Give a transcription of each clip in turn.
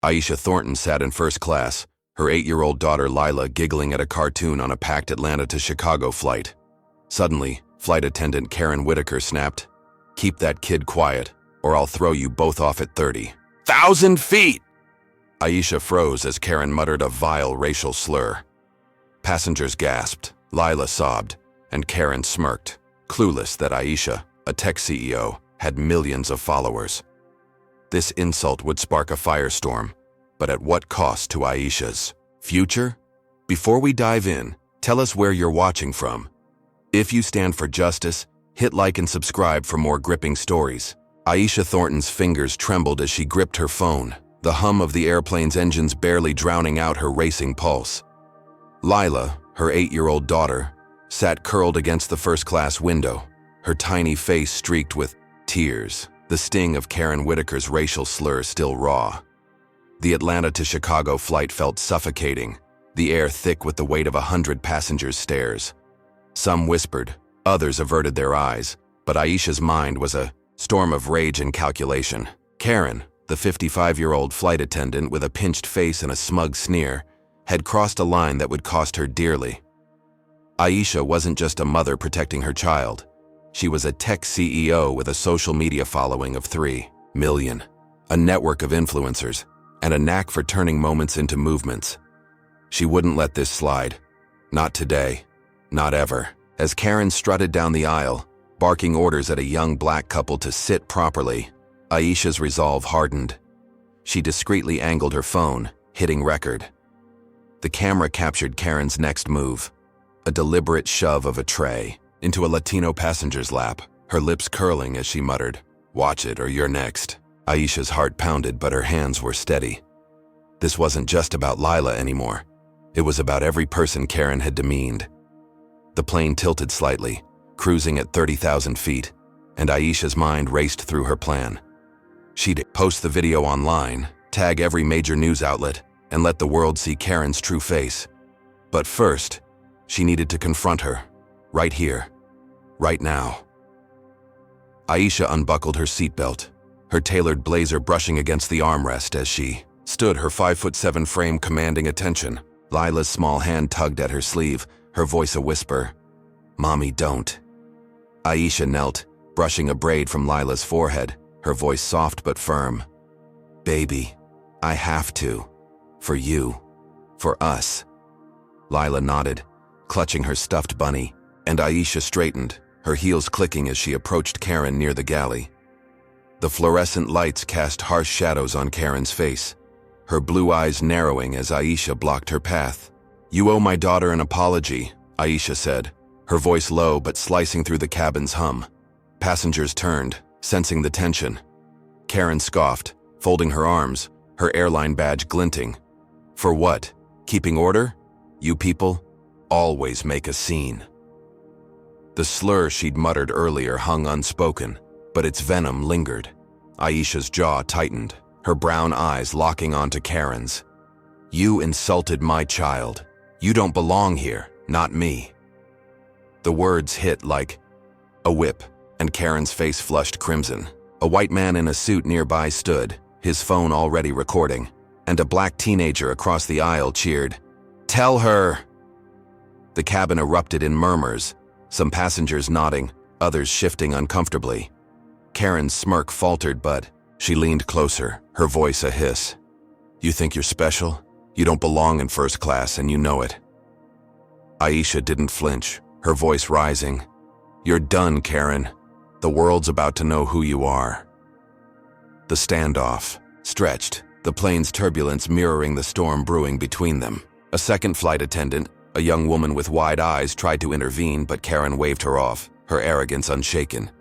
Aisha Thornton sat in first class, her 8-year-old daughter Lila giggling at a cartoon on a packed Atlanta to Chicago flight. Suddenly, flight attendant Karen Whitaker snapped, "Keep that kid quiet, or I'll throw you both off at 30,000 feet!" Aisha froze as Karen muttered a vile racial slur. Passengers gasped, Lila sobbed, and Karen smirked, clueless that Aisha, a tech CEO, had millions of followers. This insult would spark a firestorm, but at what cost to Aisha's future? Before we dive in, tell us where you're watching from. If you stand for justice, hit like and subscribe for more gripping stories. Aisha Thornton's fingers trembled as she gripped her phone, the hum of the airplane's engines barely drowning out her racing pulse. Lila, her 8-year-old daughter, sat curled against the first-class window, her tiny face streaked with tears, the sting of Karen Whitaker's racial slur still raw. The Atlanta to Chicago flight felt suffocating, the air thick with the weight of 100 passengers' stares. Some whispered, others averted their eyes, but Aisha's mind was a storm of rage and calculation. Karen, the 55-year-old flight attendant with a pinched face and a smug sneer, had crossed a line that would cost her dearly. Aisha wasn't just a mother protecting her child. She was a tech CEO with a social media following of 3 million, a network of influencers, and a knack for turning moments into movements. She wouldn't let this slide. Not today. Not ever. As Karen strutted down the aisle, barking orders at a young black couple to sit properly, Aisha's resolve hardened. She discreetly angled her phone, hitting record. The camera captured Karen's next move, a deliberate shove of a tray into a Latino passenger's lap, her lips curling as she muttered, "Watch it or you're next." Aisha's heart pounded, but her hands were steady. This wasn't just about Lila anymore. It was about every person Karen had demeaned. The plane tilted slightly, cruising at 30,000 feet, and Aisha's mind raced through her plan. She'd post the video online, tag every major news outlet, and let the world see Karen's true face. But first, she needed to confront her, right here, right now. Aisha unbuckled her seatbelt, her tailored blazer brushing against the armrest as she stood, her 5'7" frame commanding attention. Lila's small hand tugged at her sleeve, her voice a whisper, "Mommy, don't." Aisha knelt, brushing a braid from Lila's forehead, her voice soft but firm. "Baby, I have to. For you. For us." Lila nodded, clutching her stuffed bunny, and Aisha straightened, her heels clicking as she approached Karen near the galley. The fluorescent lights cast harsh shadows on Karen's face, her blue eyes narrowing as Aisha blocked her path. "You owe my daughter an apology," Aisha said, her voice low but slicing through the cabin's hum. Passengers turned, sensing the tension. Karen scoffed, folding her arms, her airline badge glinting. "For what? Keeping order? You people always make a scene." The slur she'd muttered earlier hung unspoken, but its venom lingered. Aisha's jaw tightened, her brown eyes locking onto Karen's. "You insulted my child. You don't belong here, not me." The words hit like a whip, and Karen's face flushed crimson. A white man in a suit nearby stood, his phone already recording, and a black teenager across the aisle cheered, "Tell her!" The cabin erupted in murmurs, some passengers nodding, others shifting uncomfortably. Karen's smirk faltered, but she leaned closer, her voice a hiss. "You think you're special? You don't belong in first class, and you know it." Aisha didn't flinch, her voice rising. "You're done, Karen. The world's about to know who you are." The standoff stretched, the plane's turbulence mirroring the storm brewing between them. A second flight attendant, a young woman with wide eyes, tried to intervene, but Karen waved her off, her arrogance unshaken.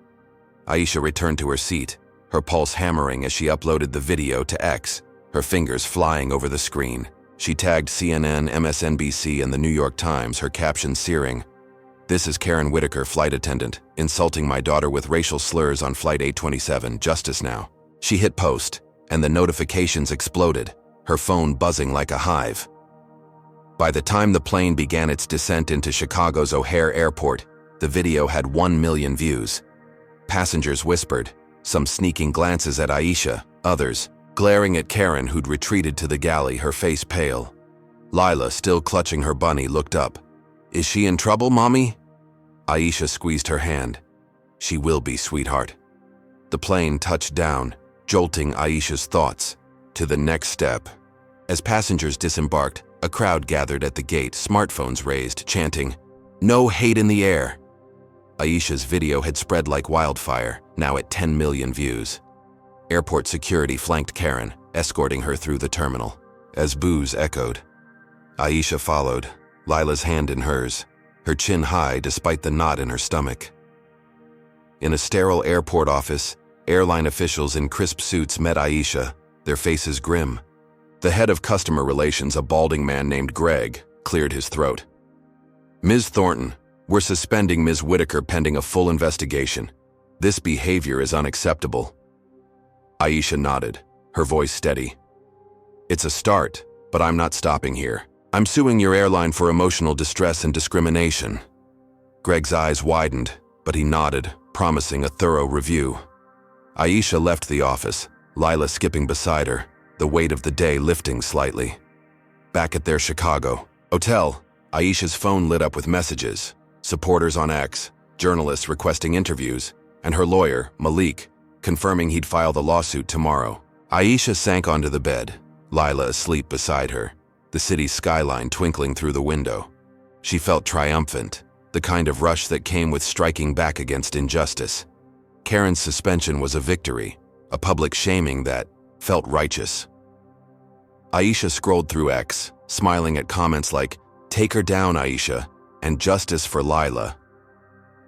Aisha returned to her seat, her pulse hammering as she uploaded the video to X, her fingers flying over the screen. She tagged CNN, MSNBC, and the New York Times, her caption searing, "This is Karen Whitaker, flight attendant, insulting my daughter with racial slurs on Flight 827, justice now." She hit post, and the notifications exploded, her phone buzzing like a hive. By the time the plane began its descent into Chicago's O'Hare Airport, the video had 1 million views. Passengers whispered, some sneaking glances at Aisha, others glaring at Karen, who'd retreated to the galley, her face pale. Lila, still clutching her bunny, looked up. "Is she in trouble, Mommy?" Aisha squeezed her hand. "She will be, sweetheart." The plane touched down, jolting Aisha's thoughts to the next step. As passengers disembarked, a crowd gathered at the gate, smartphones raised, chanting, "No hate in the air." Aisha's video had spread like wildfire, now at 10 million views. Airport security flanked Karen, escorting her through the terminal. As boos echoed, Aisha followed, Lila's hand in hers, her chin high despite the knot in her stomach. In a sterile airport office, airline officials in crisp suits met Aisha, their faces grim. The head of customer relations, a balding man named Greg, cleared his throat. "Ms. Thornton, we're suspending Ms. Whitaker pending a full investigation. This behavior is unacceptable." Aisha nodded, her voice steady. "It's a start, but I'm not stopping here. I'm suing your airline for emotional distress and discrimination." Greg's eyes widened, but he nodded, promising a thorough review. Aisha left the office, Lila skipping beside her, the weight of the day lifting slightly. Back at their Chicago hotel, Aisha's phone lit up with messages, supporters on X, journalists requesting interviews, and her lawyer, Malik, confirming he'd file the lawsuit tomorrow. Aisha sank onto the bed, Lila asleep beside her, the city's skyline twinkling through the window. She felt triumphant, the kind of rush that came with striking back against injustice. Karen's suspension was a victory, a public shaming that felt righteous. Aisha scrolled through X, smiling at comments like, "Take her down, Aisha," and "Justice for Lila."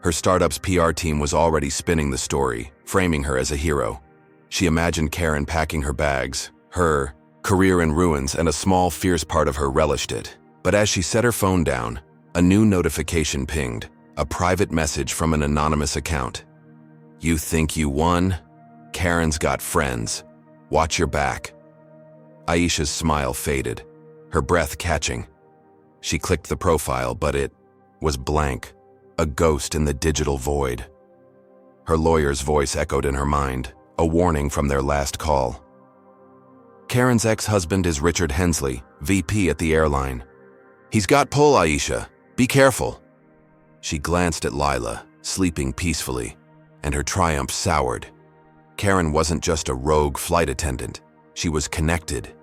Her startup's PR team was already spinning the story, framing her as a hero. She imagined Karen packing her bags, her career in ruins, and a small, fierce part of her relished it. But as she set her phone down, a new notification pinged, a private message from an anonymous account. "You think you won? Karen's got friends. Watch your back." Aisha's smile faded, her breath catching. She clicked the profile, but it was blank, a ghost in the digital void. Her lawyer's voice echoed in her mind, a warning from their last call. "Karen's ex-husband is Richard Hensley, VP at the airline. He's got pull, Aisha. Be careful." She glanced at Lila, sleeping peacefully, and her triumph soured. Karen wasn't just a rogue flight attendant. She was connected,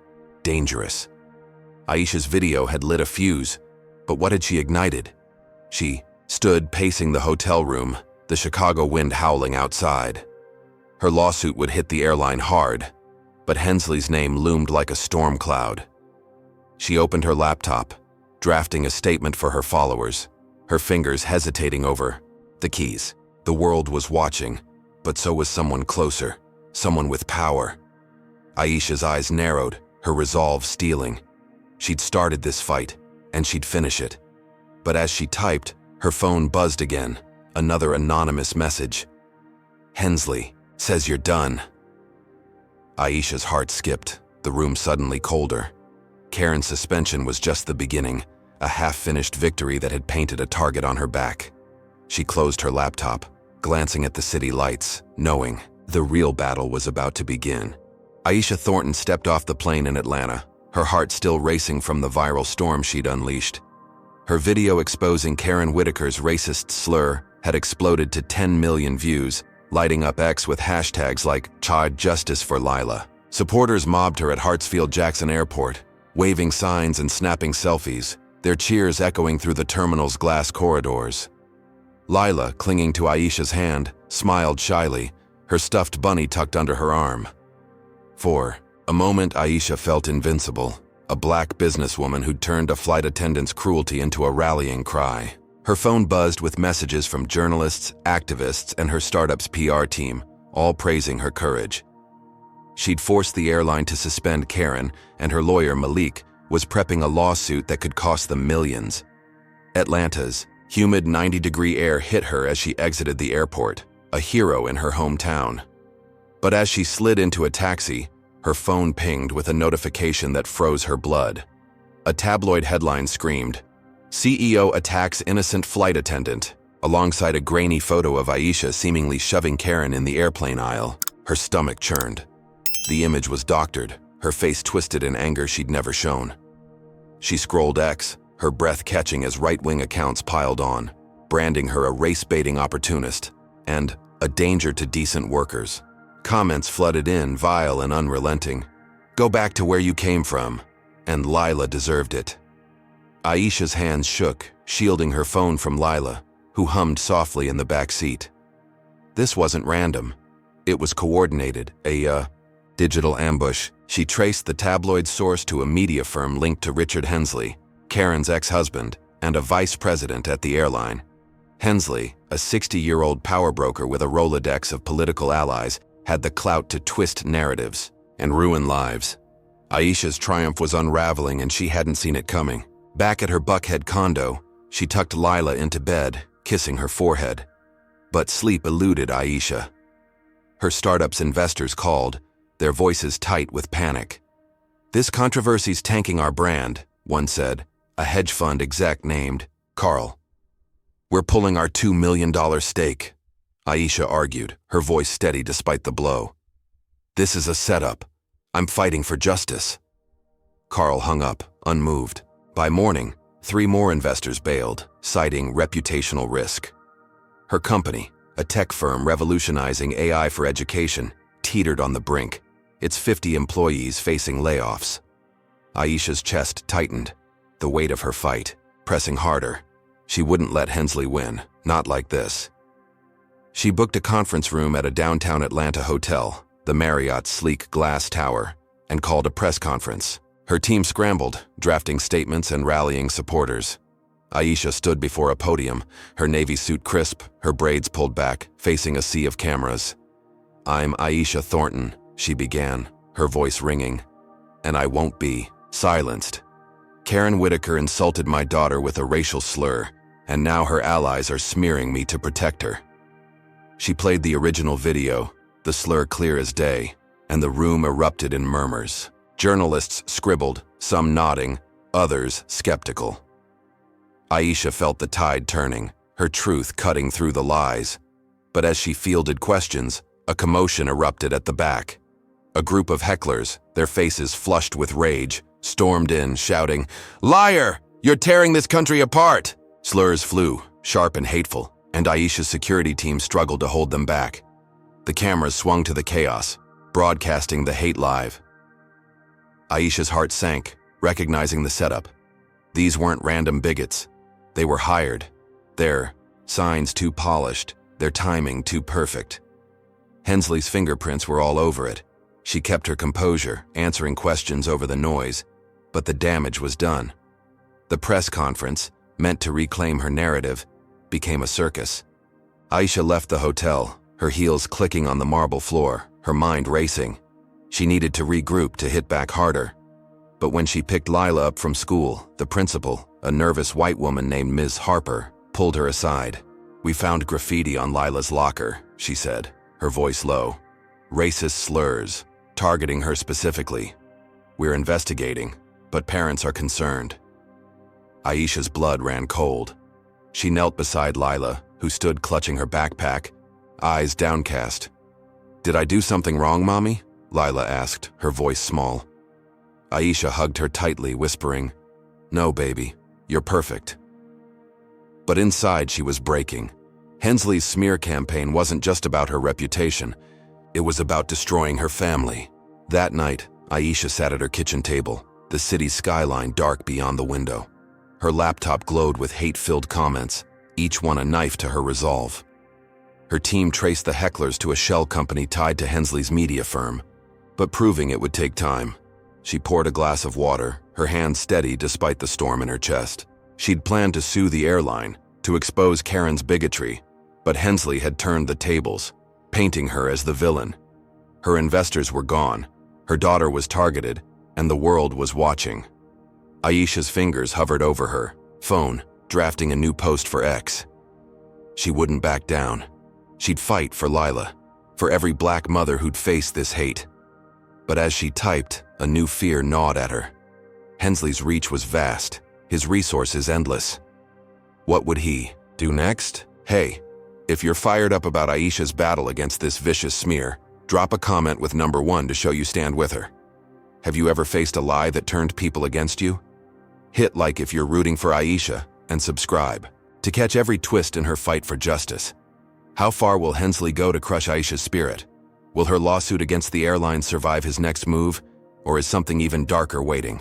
dangerous. Aisha's video had lit a fuse, but what had she ignited? She stood pacing the hotel room, the Chicago wind howling outside. Her lawsuit would hit the airline hard, but Hensley's name loomed like a storm cloud. She opened her laptop, drafting a statement for her followers, her fingers hesitating over the keys. The world was watching, but so was someone closer, someone with power. Aisha's eyes narrowed, her resolve steeling. She'd started this fight, and she'd finish it. But as she typed, her phone buzzed again, another anonymous message. "Hensley says you're done." Aisha's heart skipped, the room suddenly colder. Karen's suspension was just the beginning, a half-finished victory that had painted a target on her back. She closed her laptop, glancing at the city lights, knowing the real battle was about to begin. Aisha Thornton stepped off the plane in Atlanta, her heart still racing from the viral storm she'd unleashed. Her video exposing Karen Whitaker's racist slur had exploded to 10 million views, lighting up X with hashtags like #Justice for Lila. Supporters mobbed her at Hartsfield-Jackson Airport, waving signs and snapping selfies, their cheers echoing through the terminal's glass corridors. Lila, clinging to Aisha's hand, smiled shyly, her stuffed bunny tucked under her arm. For a moment, Aisha felt invincible, a black businesswoman who'd turned a flight attendant's cruelty into a rallying cry. Her phone buzzed with messages from journalists, activists, and her startup's PR team, all praising her courage. She'd forced the airline to suspend Karen, and her lawyer, Malik, was prepping a lawsuit that could cost them millions. Atlanta's humid 90-degree air hit her as she exited the airport, a hero in her hometown. But as she slid into a taxi, her phone pinged with a notification that froze her blood. A tabloid headline screamed, "CEO attacks innocent flight attendant," alongside a grainy photo of Aisha seemingly shoving Karen in the airplane aisle. Her stomach churned. The image was doctored, her face twisted in anger she'd never shown. She scrolled X, her breath catching as right-wing accounts piled on, branding her a race-baiting opportunist and a danger to decent workers. Comments flooded in, vile and unrelenting. "Go back to where you came from," and Lila deserved it. Aisha's hands shook, shielding her phone from Lila, who hummed softly in the back seat. This wasn't random. It was coordinated, a digital ambush. She traced the tabloid source to a media firm linked to Richard Hensley, Karen's ex-husband, and a vice president at the airline. Hensley, a 60-year-old power broker with a Rolodex of political allies, had the clout to twist narratives and ruin lives. Aisha's triumph was unraveling and she hadn't seen it coming. Back at her Buckhead condo, she tucked Lila into bed, kissing her forehead. But sleep eluded Aisha. Her startup's investors called, their voices tight with panic. "This controversy's tanking our brand," one said, a hedge fund exec named Carl. "We're pulling our $2 million stake," Aisha argued, her voice steady despite the blow. "This is a setup. I'm fighting for justice." Carl hung up, unmoved. By morning, 3 more investors bailed, citing reputational risk. Her company, a tech firm revolutionizing AI for education, teetered on the brink, its 50 employees facing layoffs. Aisha's chest tightened, the weight of her fight, pressing harder. She wouldn't let Hensley win, not like this. She booked a conference room at a downtown Atlanta hotel, the Marriott's sleek glass tower, and called a press conference. Her team scrambled, drafting statements and rallying supporters. Aisha stood before a podium, her navy suit crisp, her braids pulled back, facing a sea of cameras. "I'm Aisha Thornton," she began, her voice ringing. "And I won't be silenced. Karen Whitaker insulted my daughter with a racial slur, and now her allies are smearing me to protect her." She played the original video, the slur clear as day, and the room erupted in murmurs. Journalists scribbled, some nodding, others skeptical. Aisha felt the tide turning, her truth cutting through the lies. But as she fielded questions, a commotion erupted at the back. A group of hecklers, their faces flushed with rage, stormed in, shouting, "Liar! You're tearing this country apart!" Slurs flew, sharp and hateful, and Aisha's security team struggled to hold them back. The cameras swung to the chaos, broadcasting the hate live. Aisha's heart sank, recognizing the setup. These weren't random bigots. They were hired. Their signs too polished, their timing too perfect. Hensley's fingerprints were all over it. She kept her composure, answering questions over the noise, but the damage was done. The press conference, meant to reclaim her narrative, became a circus. Aisha left the hotel, her heels clicking on the marble floor, her mind racing. She needed to regroup to hit back harder. But when she picked Lila up from school, the principal, a nervous white woman named Ms. Harper, pulled her aside. "We found graffiti on Lila's locker," she said, her voice low. "Racist slurs, targeting her specifically. We're investigating, but parents are concerned." Aisha's blood ran cold. She knelt beside Lila, who stood clutching her backpack, eyes downcast. "Did I do something wrong, Mommy?" Lila asked, her voice small. Aisha hugged her tightly, whispering, "No, baby, you're perfect." But inside she was breaking. Hensley's smear campaign wasn't just about her reputation. It was about destroying her family. That night, Aisha sat at her kitchen table, the city skyline dark beyond the window. Her laptop glowed with hate-filled comments, each one a knife to her resolve. Her team traced the hecklers to a shell company tied to Hensley's media firm, but proving it would take time. She poured a glass of water, her hand steady despite the storm in her chest. She'd planned to sue the airline, to expose Karen's bigotry, but Hensley had turned the tables, painting her as the villain. Her investors were gone, her daughter was targeted, and the world was watching. Aisha's fingers hovered over her phone, drafting a new post for X. She wouldn't back down. She'd fight for Lila, for every black mother who'd faced this hate. But as she typed, a new fear gnawed at her. Hensley's reach was vast, his resources endless. What would he do next? "Hey, if you're fired up about Aisha's battle against this vicious smear, Drop a comment with number 1 to show you stand with her. Have you ever faced a lie that turned people against you? Hit like if you're rooting for Aisha, and subscribe to catch every twist in her fight for justice. How far will Hensley go to crush Aisha's spirit? Will her lawsuit against the airline survive his next move, or is something even darker waiting?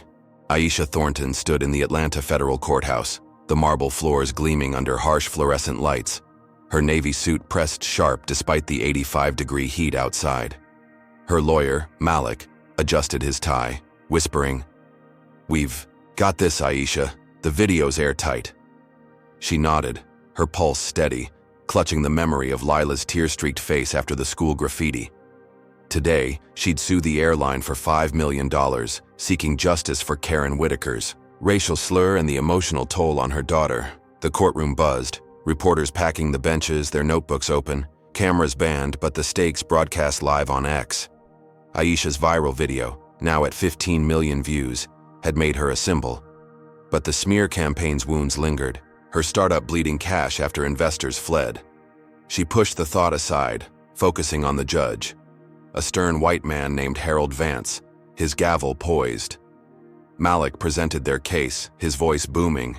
Aisha Thornton stood in the Atlanta federal courthouse, the marble floors gleaming under harsh fluorescent lights, her navy suit pressed sharp despite the 85-degree heat outside. Her lawyer, Malik, adjusted his tie, whispering, "We've got this, Aisha. The video's airtight." She nodded, her pulse steady, clutching the memory of Lila's tear-streaked face after the school graffiti. Today, she'd sue the airline for $5 million, seeking justice for Karen Whitaker's racial slur and the emotional toll on her daughter. The courtroom buzzed, reporters packing the benches, their notebooks open, cameras banned, but the stakes broadcast live on X. Aisha's viral video, now at 15 million views, had made her a symbol. But the smear campaign's wounds lingered, her startup bleeding cash after investors fled. She pushed the thought aside, focusing on the judge, a stern white man named Harold Vance, his gavel poised. Malik presented their case, his voice booming.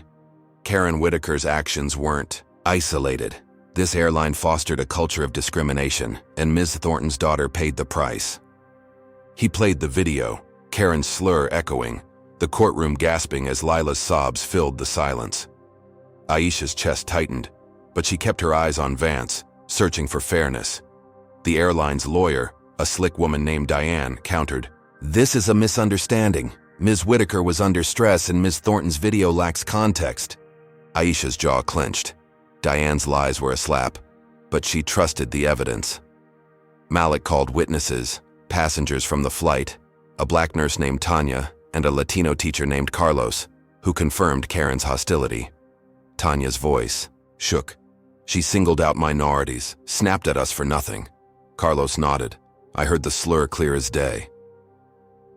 Karen Whitaker's actions weren't isolated. This airline fostered a culture of discrimination, and Ms. Thornton's daughter paid the price. He played the video, Karen's slur echoing, the courtroom gasping as Lila's sobs filled the silence. Aisha's chest tightened, but she kept her eyes on Vance, searching for fairness. The airline's lawyer, a slick woman named Diane, countered, "This is a misunderstanding. Ms. Whitaker was under stress and Ms. Thornton's video lacks context." Aisha's jaw clenched. Diane's lies were a slap, but she trusted the evidence. Malik called witnesses, passengers from the flight, a black nurse named Tanya and a Latino teacher named Carlos, who confirmed Karen's hostility. Tanya's voice shook. She singled out minorities, snapped at us for nothing. Carlos nodded. I heard the slur clear as day.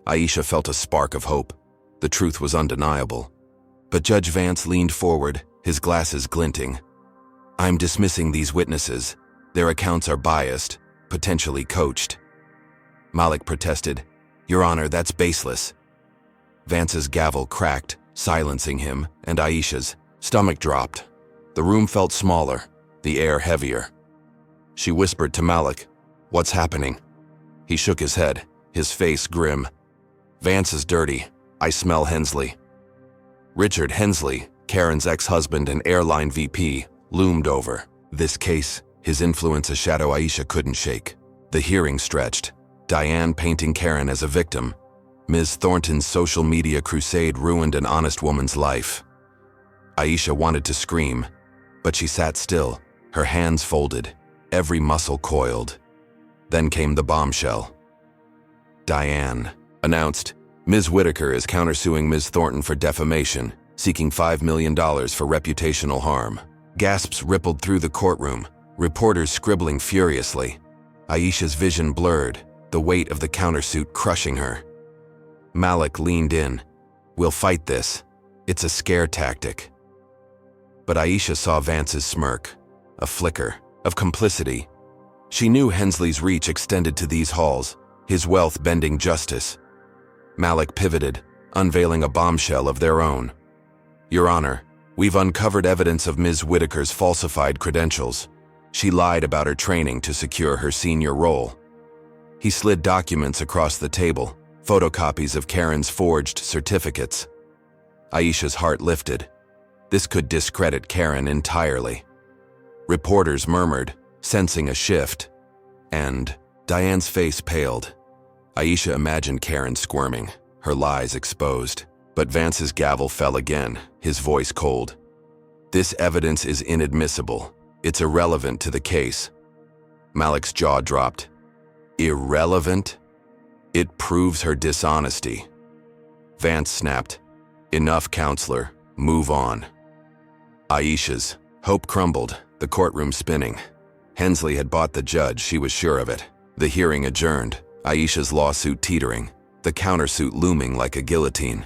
Aisha felt a spark of hope. The truth was undeniable. But Judge Vance leaned forward, his glasses glinting. "I'm dismissing these witnesses. Their accounts are biased, potentially coached." Malik protested, "Your Honor, that's baseless." Vance's gavel cracked, silencing him, and Aisha's stomach dropped. The room felt smaller, the air heavier. She whispered to Malik, "What's happening?" He shook his head, his face grim. "Vance is dirty. I smell Hensley." Richard Hensley, Karen's ex-husband and airline VP, loomed over. This case, his influence a shadow Aisha couldn't shake. The hearing stretched, Diane painting Karen as a victim. Ms. Thornton's social media crusade ruined an honest woman's life. Aisha wanted to scream, but she sat still, her hands folded, every muscle coiled. Then came the bombshell. Diane announced, "Ms. Whitaker is countersuing Ms. Thornton for defamation, seeking $5 million for reputational harm." Gasps rippled through the courtroom, reporters scribbling furiously. Aisha's vision blurred, the weight of the countersuit crushing her. Malik leaned in. "We'll fight this. It's a scare tactic." But Aisha saw Vance's smirk, a flicker of complicity. She knew Hensley's reach extended to these halls, his wealth bending justice. Malik pivoted, unveiling a bombshell of their own. "Your Honor, we've uncovered evidence of Ms. Whitaker's falsified credentials. She lied about her training to secure her senior role." He slid documents across the table, photocopies of Karen's forged certificates. Aisha's heart lifted. This could discredit Karen entirely. Reporters murmured, sensing a shift. And Diane's face paled. Aisha imagined Karen squirming, her lies exposed. But Vance's gavel fell again, his voice cold. "This evidence is inadmissible. It's irrelevant to the case." Malik's jaw dropped. "Irrelevant? It proves her dishonesty." Vance snapped. "Enough, counselor. Move on." Aisha's hope crumbled, the courtroom spinning. Hensley had bought the judge, she was sure of it. The hearing adjourned, Aisha's lawsuit teetering, the countersuit looming like a guillotine.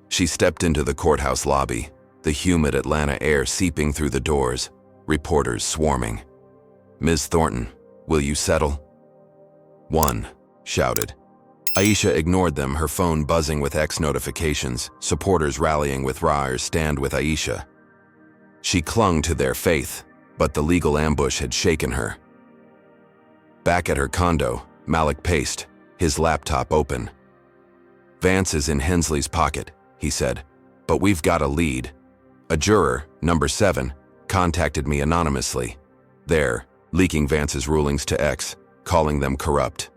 She stepped into the courthouse lobby, the humid Atlanta air seeping through the doors, reporters swarming. "Ms. Thornton, will you settle?" "One," shouted. Aisha ignored them, her phone buzzing with X notifications, supporters rallying with Ra's stand with Aisha. She clung to their faith, but the legal ambush had shaken her. Back at her condo, Malik paced, his laptop open. "Vance is in Hensley's pocket," he said, "but we've got a lead. A juror, number 7, contacted me anonymously. They're leaking Vance's rulings to X, calling them corrupt."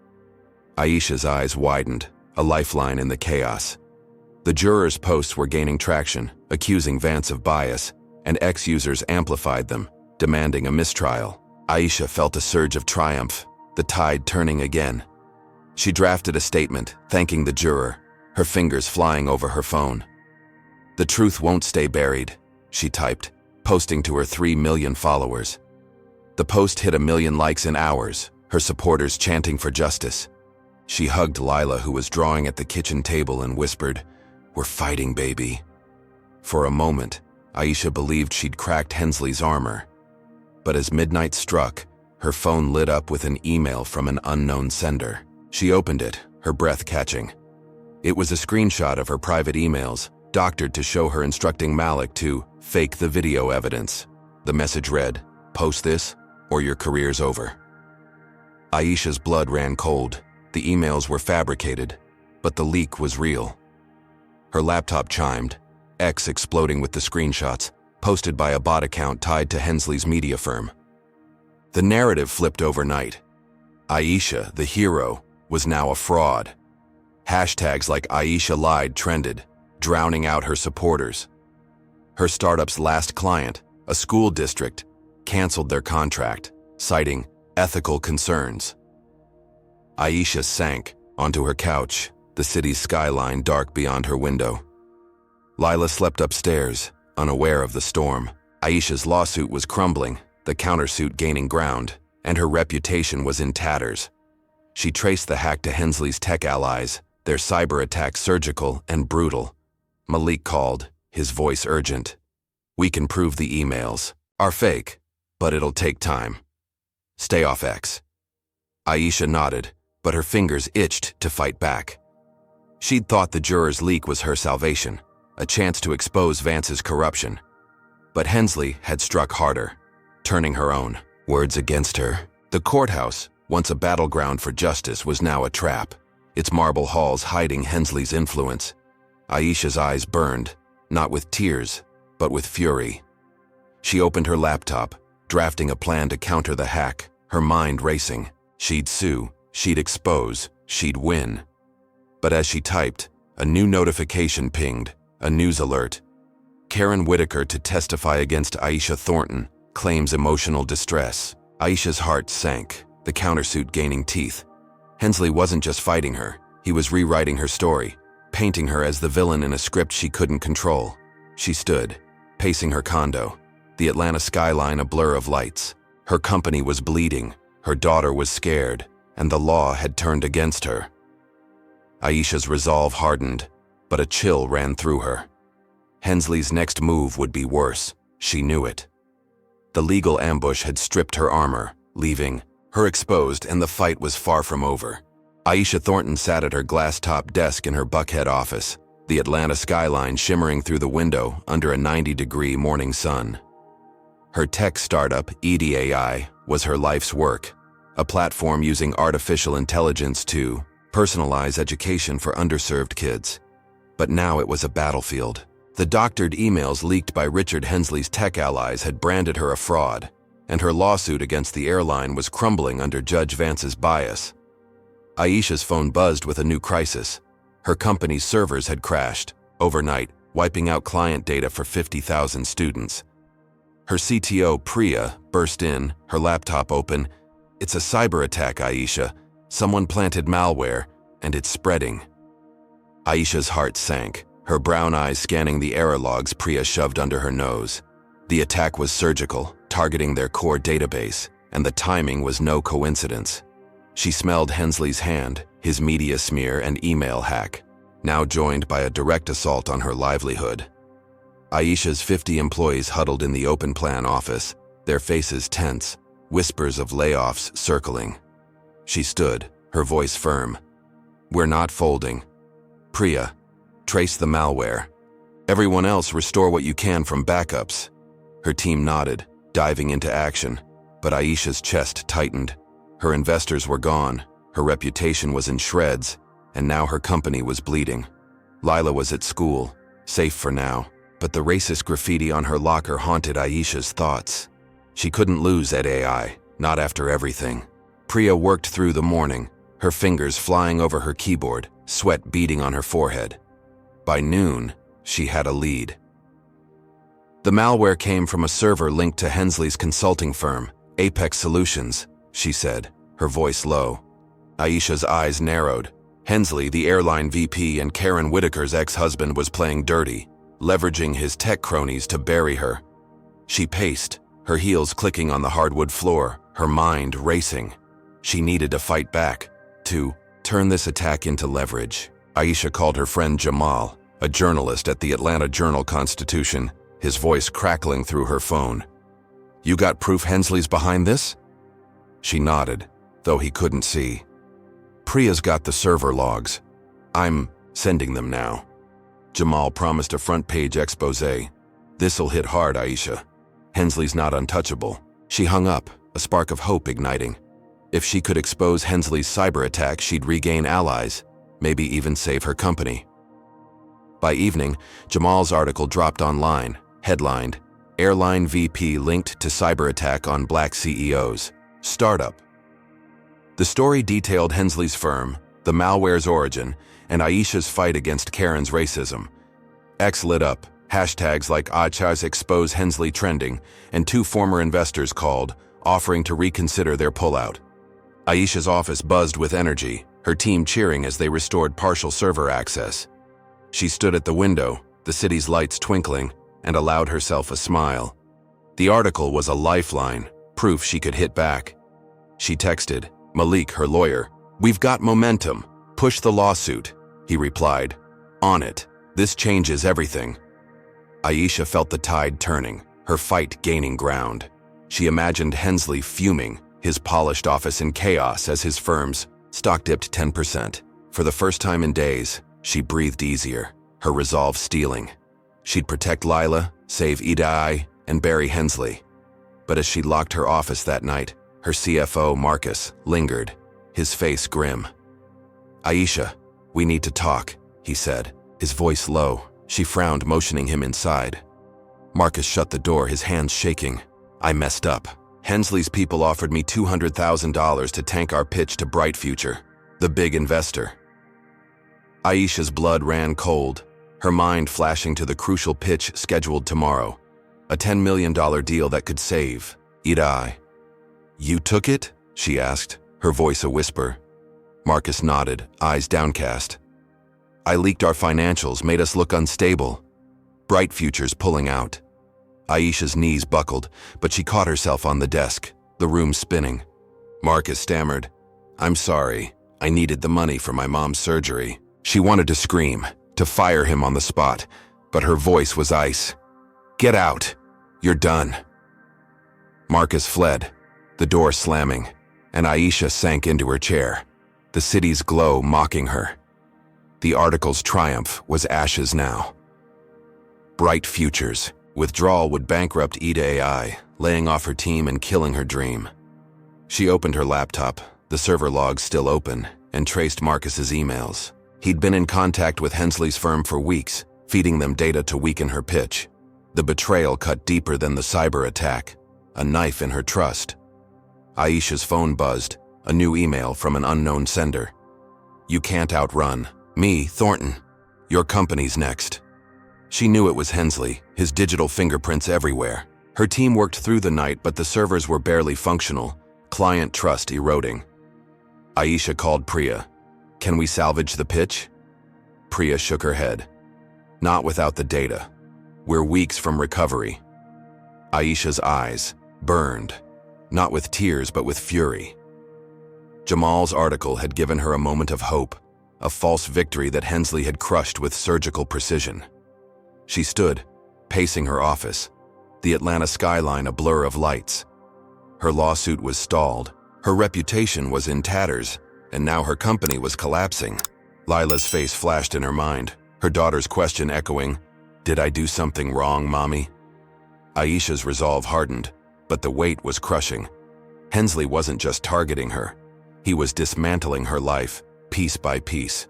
Aisha's eyes widened, a lifeline in the chaos. The jurors' posts were gaining traction, accusing Vance of bias, and X users amplified them, demanding a mistrial. Aisha felt a surge of triumph, the tide turning again. She drafted a statement, thanking the juror, her fingers flying over her phone. "The truth won't stay buried," she typed, posting to her 3 million followers. The post hit 1 million likes in hours, her supporters chanting for justice. She hugged Lila, who was drawing at the kitchen table, and whispered, "We're fighting, baby." For a moment, Aisha believed she'd cracked Hensley's armor. But as midnight struck, her phone lit up with an email from an unknown sender. She opened it, her breath catching. It was a screenshot of her private emails, doctored to show her instructing Malik to fake the video evidence. The message read, "Post this, or your career's over." Aisha's blood ran cold. The emails were fabricated, but the leak was real. Her laptop chimed, X exploding with the screenshots, posted by a bot account tied to Hensley's media firm. The narrative flipped overnight. Aisha, the hero, was now a fraud. Hashtags like Aisha lied trended, drowning out her supporters. Her startup's last client, a school district, canceled their contract, citing ethical concerns. Aisha sank onto her couch, the city's skyline dark beyond her window. Lila slept upstairs, unaware of the storm. Aisha's lawsuit was crumbling, the countersuit gaining ground, and her reputation was in tatters. She traced the hack to Hensley's tech allies, their cyber attack surgical and brutal. Malik called, his voice urgent. "We can prove the emails are fake, but it'll take time. Stay off X." Aisha nodded, but her fingers itched to fight back. She'd thought the juror's leak was her salvation, a chance to expose Vance's corruption. But Hensley had struck harder, turning her own words against her. The courthouse, once a battleground for justice, was now a trap, its marble halls hiding Hensley's influence. Aisha's eyes burned, not with tears, but with fury. She opened her laptop, drafting a plan to counter the hack, her mind racing. She'd sue, she'd expose, she'd win. But as she typed, a new notification pinged, a news alert. Karen Whitaker to testify against Aisha Thornton, claims emotional distress. Aisha's heart sank, the countersuit gaining teeth. Hensley wasn't just fighting her, he was rewriting her story, painting her as the villain in a script she couldn't control. She stood, pacing her condo, the Atlanta skyline a blur of lights. Her company was bleeding, her daughter was scared, and the law had turned against her. Aisha's resolve hardened, but a chill ran through her. Hensley's next move would be worse, she knew it. The legal ambush had stripped her armor, leaving her exposed, and the fight was far from over. Aisha Thornton sat at her glass-top desk in her Buckhead office, the Atlanta skyline shimmering through the window under a 90-degree morning sun. Her tech startup, EDAI, was her life's work, a platform using artificial intelligence to personalize education for underserved kids. But now it was a battlefield. The doctored emails leaked by Richard Hensley's tech allies had branded her a fraud, and her lawsuit against the airline was crumbling under Judge Vance's bias. Aisha's phone buzzed with a new crisis. Her company's servers had crashed, overnight, wiping out client data for 50,000 students. Her CTO, Priya, burst in, her laptop open. "It's a cyber attack, Aisha. Someone planted malware, and it's spreading." Aisha's heart sank, her brown eyes scanning the error logs Priya shoved under her nose. The attack was surgical, targeting their core database, and the timing was no coincidence. She smelled Hensley's hand, his media smear and email hack, now joined by a direct assault on her livelihood. Aisha's 50 employees huddled in the open plan office, their faces tense, whispers of layoffs circling. She stood, her voice firm. "We're not folding. Priya, trace the malware. Everyone else, restore what you can from backups." Her team nodded, diving into action, but Aisha's chest tightened. Her investors were gone, her reputation was in shreds, and now her company was bleeding. Lila was at school, safe for now, but the racist graffiti on her locker haunted Aisha's thoughts. She couldn't lose at AI, not after everything. Priya worked through the morning, her fingers flying over her keyboard, sweat beading on her forehead. By noon, she had a lead. The malware came from a server linked to Hensley's consulting firm, Apex Solutions, she said, her voice low. Aisha's eyes narrowed. Hensley, the airline VP and Karen Whitaker's ex-husband, was playing dirty, leveraging his tech cronies to bury her. She paced, her heels clicking on the hardwood floor, her mind racing. She needed to fight back, to turn this attack into leverage. Aisha called her friend Jamal, a journalist at the Atlanta Journal-Constitution, his voice crackling through her phone. "You got proof Hensley's behind this?" She nodded, though he couldn't see. "Priya's got the server logs. I'm sending them now." Jamal promised a front-page exposé. "This'll hit hard, Aisha. Hensley's not untouchable." She hung up, a spark of hope igniting. If she could expose Hensley's cyber attack, she'd regain allies, maybe even save her company. By evening, Jamal's article dropped online, headlined, "Airline VP linked to cyber attack on Black CEOs. Startup." The story detailed Hensley's firm, the malware's origin, and Aisha's fight against Karen's racism. X lit up, hashtags like Aisha's expose Hensley trending, and 2 former investors called, offering to reconsider their pullout. Aisha's office buzzed with energy, her team cheering as they restored partial server access. She stood at the window, the city's lights twinkling, and allowed herself a smile. The article was a lifeline, proof she could hit back. She texted Malik, her lawyer, "We've got momentum. Push the lawsuit." He replied, "On it. This changes everything." Aisha felt the tide turning, her fight gaining ground. She imagined Hensley fuming, his polished office in chaos as his firm's stock dipped 10%. For the first time in days, she breathed easier, her resolve steeling. She'd protect Lila, save Idai, and bury Hensley. But as she locked her office that night, her CFO, Marcus, lingered, his face grim. "Aisha, we need to talk," he said, his voice low. She frowned, motioning him inside. Marcus shut the door, his hands shaking. "I messed up. Hensley's people offered me $200,000 to tank our pitch to Bright Future, the big investor." Aisha's blood ran cold, her mind flashing to the crucial pitch scheduled tomorrow, a $10 million deal that could save Idai. "You took it?" she asked, her voice a whisper. Marcus nodded, eyes downcast. "I leaked our financials, made us look unstable. Bright Future's pulling out." Aisha's knees buckled, but she caught herself on the desk, the room spinning. Marcus stammered, "I'm sorry. I needed the money for my mom's surgery." She wanted to scream, to fire him on the spot, but her voice was ice. "Get out. You're done." Marcus fled, the door slamming, and Aisha sank into her chair, the city's glow mocking her. The article's triumph was ashes now. Bright Futures. Withdrawal would bankrupt AI, laying off her team and killing her dream. She opened her laptop, the server logs still open, and traced Marcus's emails. He'd been in contact with Hensley's firm for weeks, feeding them data to weaken her pitch. The betrayal cut deeper than the cyber attack, a knife in her trust. Aisha's phone buzzed, a new email from an unknown sender. "You can't outrun me, Thornton. Your company's next." She knew it was Hensley, his digital fingerprints everywhere. Her team worked through the night, but the servers were barely functional, client trust eroding. Aisha called Priya. "Can we salvage the pitch?" Priya shook her head. "Not without the data. We're weeks from recovery." Aisha's eyes burned, not with tears but with fury. Jamal's article had given her a moment of hope, a false victory that Hensley had crushed with surgical precision. She stood, pacing her office, the Atlanta skyline a blur of lights. Her lawsuit was stalled, her reputation was in tatters, and now her company was collapsing. Lila's face flashed in her mind, her daughter's question echoing, "Did I do something wrong, Mommy?" Aisha's resolve hardened, but the weight was crushing. Hensley wasn't just targeting her. He was dismantling her life, piece by piece.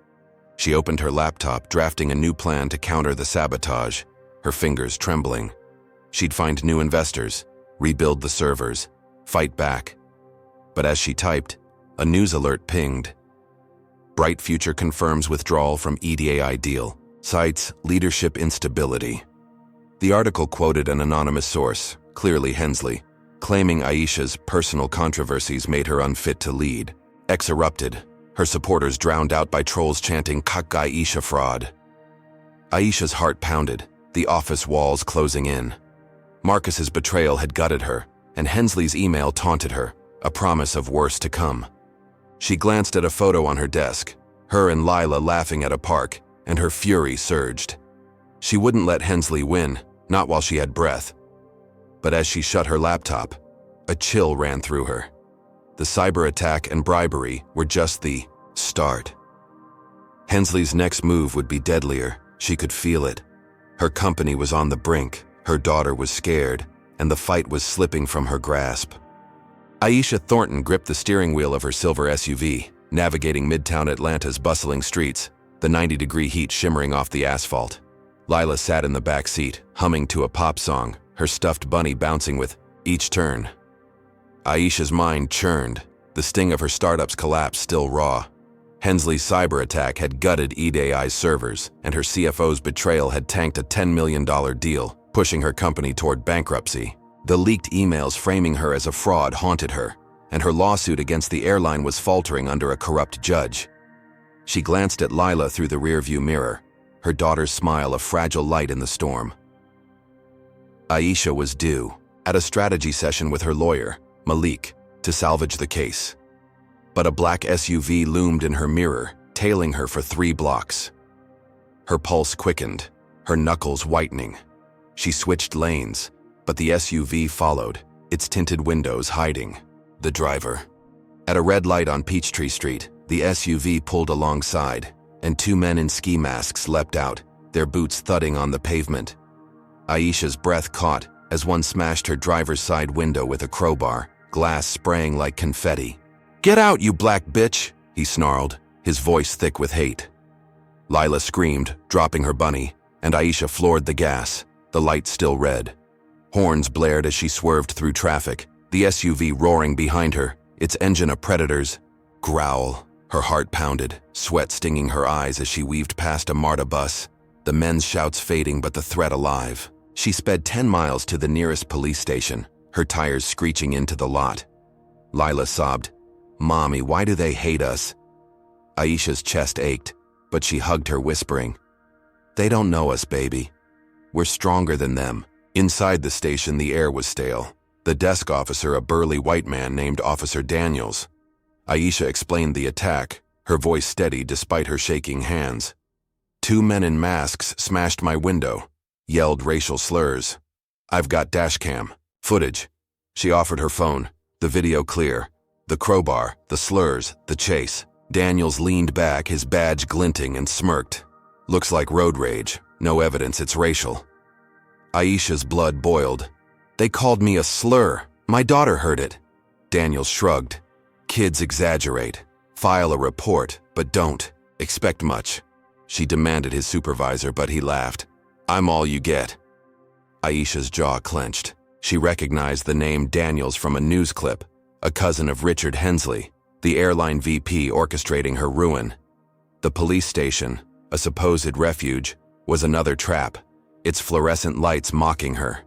She opened her laptop, drafting a new plan to counter the sabotage, her fingers trembling. She'd find new investors, rebuild the servers, fight back. But as she typed, a news alert pinged. Bright Future confirms withdrawal from EDAI deal, cites leadership instability. The article quoted an anonymous source, clearly Hensley, claiming Aisha's personal controversies made her unfit to lead. X erupted, her supporters drowned out by trolls chanting "Kak Aisha fraud." Aisha's heart pounded, the office walls closing in. Marcus's betrayal had gutted her, and Hensley's email taunted her, a promise of worse to come. She glanced at a photo on her desk, her and Lila laughing at a park, and her fury surged. She wouldn't let Hensley win, not while she had breath. But as she shut her laptop, a chill ran through her. The cyber attack and bribery were just the start. Hensley's next move would be deadlier. She could feel it. Her company was on the brink, her daughter was scared, and the fight was slipping from her grasp. Aisha Thornton gripped the steering wheel of her silver SUV, navigating Midtown Atlanta's bustling streets, the 90-degree heat shimmering off the asphalt. Lila sat in the back seat, humming to a pop song, her stuffed bunny bouncing with each turn. Aisha's mind churned, the sting of her startup's collapse still raw. Hensley's cyber attack had gutted EDAI's servers, and her CFO's betrayal had tanked a $10 million deal, pushing her company toward bankruptcy. The leaked emails framing her as a fraud haunted her, and her lawsuit against the airline was faltering under a corrupt judge. She glanced at Lila through the rearview mirror, her daughter's smile a fragile light in the storm. Aisha was due, at a strategy session with her lawyer, Malik, to salvage the case. But a black SUV loomed in her mirror, tailing her for 3 blocks. Her pulse quickened, her knuckles whitening. She switched lanes, but the SUV followed, its tinted windows hiding the driver. At a red light on Peachtree Street, the SUV pulled alongside, and 2 men in ski masks leapt out, their boots thudding on the pavement. Aisha's breath caught as one smashed her driver's side window with a crowbar, glass spraying like confetti. "Get out, you black bitch!" he snarled, his voice thick with hate. Lila screamed, dropping her bunny, and Aisha floored the gas, the light still red. Horns blared as she swerved through traffic, the SUV roaring behind her, its engine a predator's growl. Her heart pounded, sweat stinging her eyes as she weaved past a MARTA bus, the men's shouts fading but the threat alive. She sped 10 miles to the nearest police station, her tires screeching into the lot. Lila sobbed, "Mommy, why do they hate us?" Aisha's chest ached, but she hugged her, whispering, "They don't know us, baby. We're stronger than them." Inside the station, the air was stale. The desk officer, a burly white man named Officer Daniels. Aisha explained the attack, her voice steady despite her shaking hands. "2 men in masks smashed my window, yelled racial slurs. I've got dashcam footage." She offered her phone, the video clear. The crowbar, the slurs, the chase. Daniels leaned back, his badge glinting, and smirked. "Looks like road rage. No evidence it's racial." Aisha's blood boiled. "They called me a slur. My daughter heard it." Daniels shrugged. "Kids exaggerate. File a report, but don't expect much." She demanded his supervisor, but he laughed. "I'm all you get." Aisha's jaw clenched. She recognized the name Daniels from a news clip, a cousin of Richard Hensley, the airline VP orchestrating her ruin. The police station, a supposed refuge, was another trap, its fluorescent lights mocking her.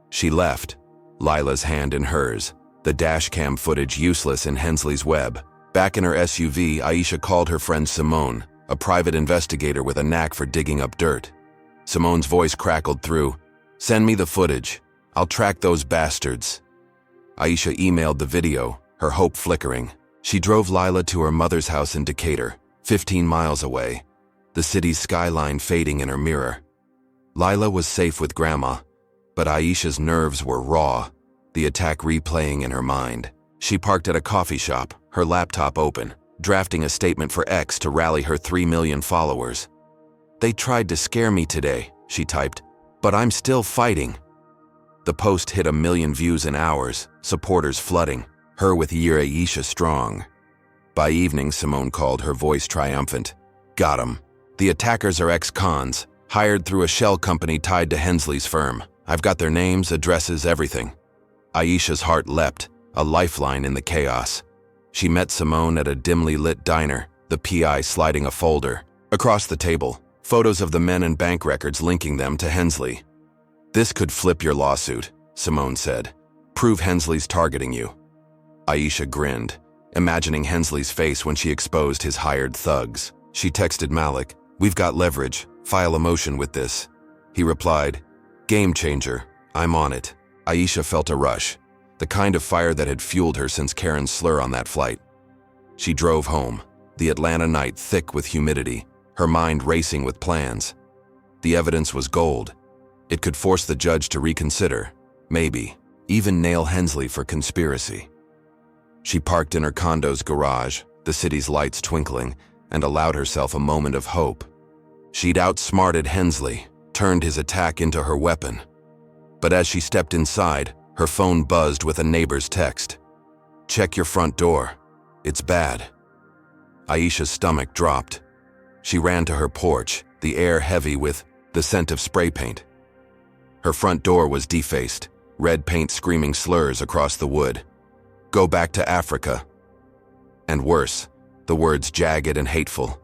She left, Lila's hand in hers, the dashcam footage useless in Hensley's web. Back in her SUV, Aisha called her friend Simone, a private investigator with a knack for digging up dirt. Simone's voice crackled through, "Send me the footage. I'll track those bastards." Aisha emailed the video, her hope flickering. She drove Lila to her mother's house in Decatur, 15 miles away, the city's skyline fading in her mirror. Lila was safe with Grandma, but Aisha's nerves were raw, the attack replaying in her mind. She parked at a coffee shop, her laptop open, drafting a statement for X to rally her 3 million followers. "They tried to scare me today," she typed, "but I'm still fighting." The post hit 1 million views in hours, supporters flooding, her with "Year Aisha strong." By evening, Simone called, her voice triumphant. "Got 'em. The attackers are ex-cons, hired through a shell company tied to Hensley's firm. I've got their names, addresses, everything." Aisha's heart leapt, a lifeline in the chaos. She met Simone at a dimly lit diner, the PI sliding a folder. Across the table, photos of the men and bank records linking them to Hensley. "This could flip your lawsuit," Simone said. "Prove Hensley's targeting you." Aisha grinned, imagining Hensley's face when she exposed his hired thugs. She texted Malik, "We've got leverage. File a motion with this." He replied, "Game changer. I'm on it." Aisha felt a rush, the kind of fire that had fueled her since Karen's slur on that flight. She drove home, the Atlanta night thick with humidity, her mind racing with plans. The evidence was gold. It could force the judge to reconsider, maybe, even nail Hensley for conspiracy. She parked in her condo's garage, the city's lights twinkling, and allowed herself a moment of hope. She'd outsmarted Hensley, turned his attack into her weapon. But as she stepped inside, her phone buzzed with a neighbor's text. "Check your front door. It's bad." Aisha's stomach dropped. She ran to her porch, the air heavy with the scent of spray paint. Her front door was defaced, red paint screaming slurs across the wood. "Go back to Africa." And worse, the words jagged and hateful.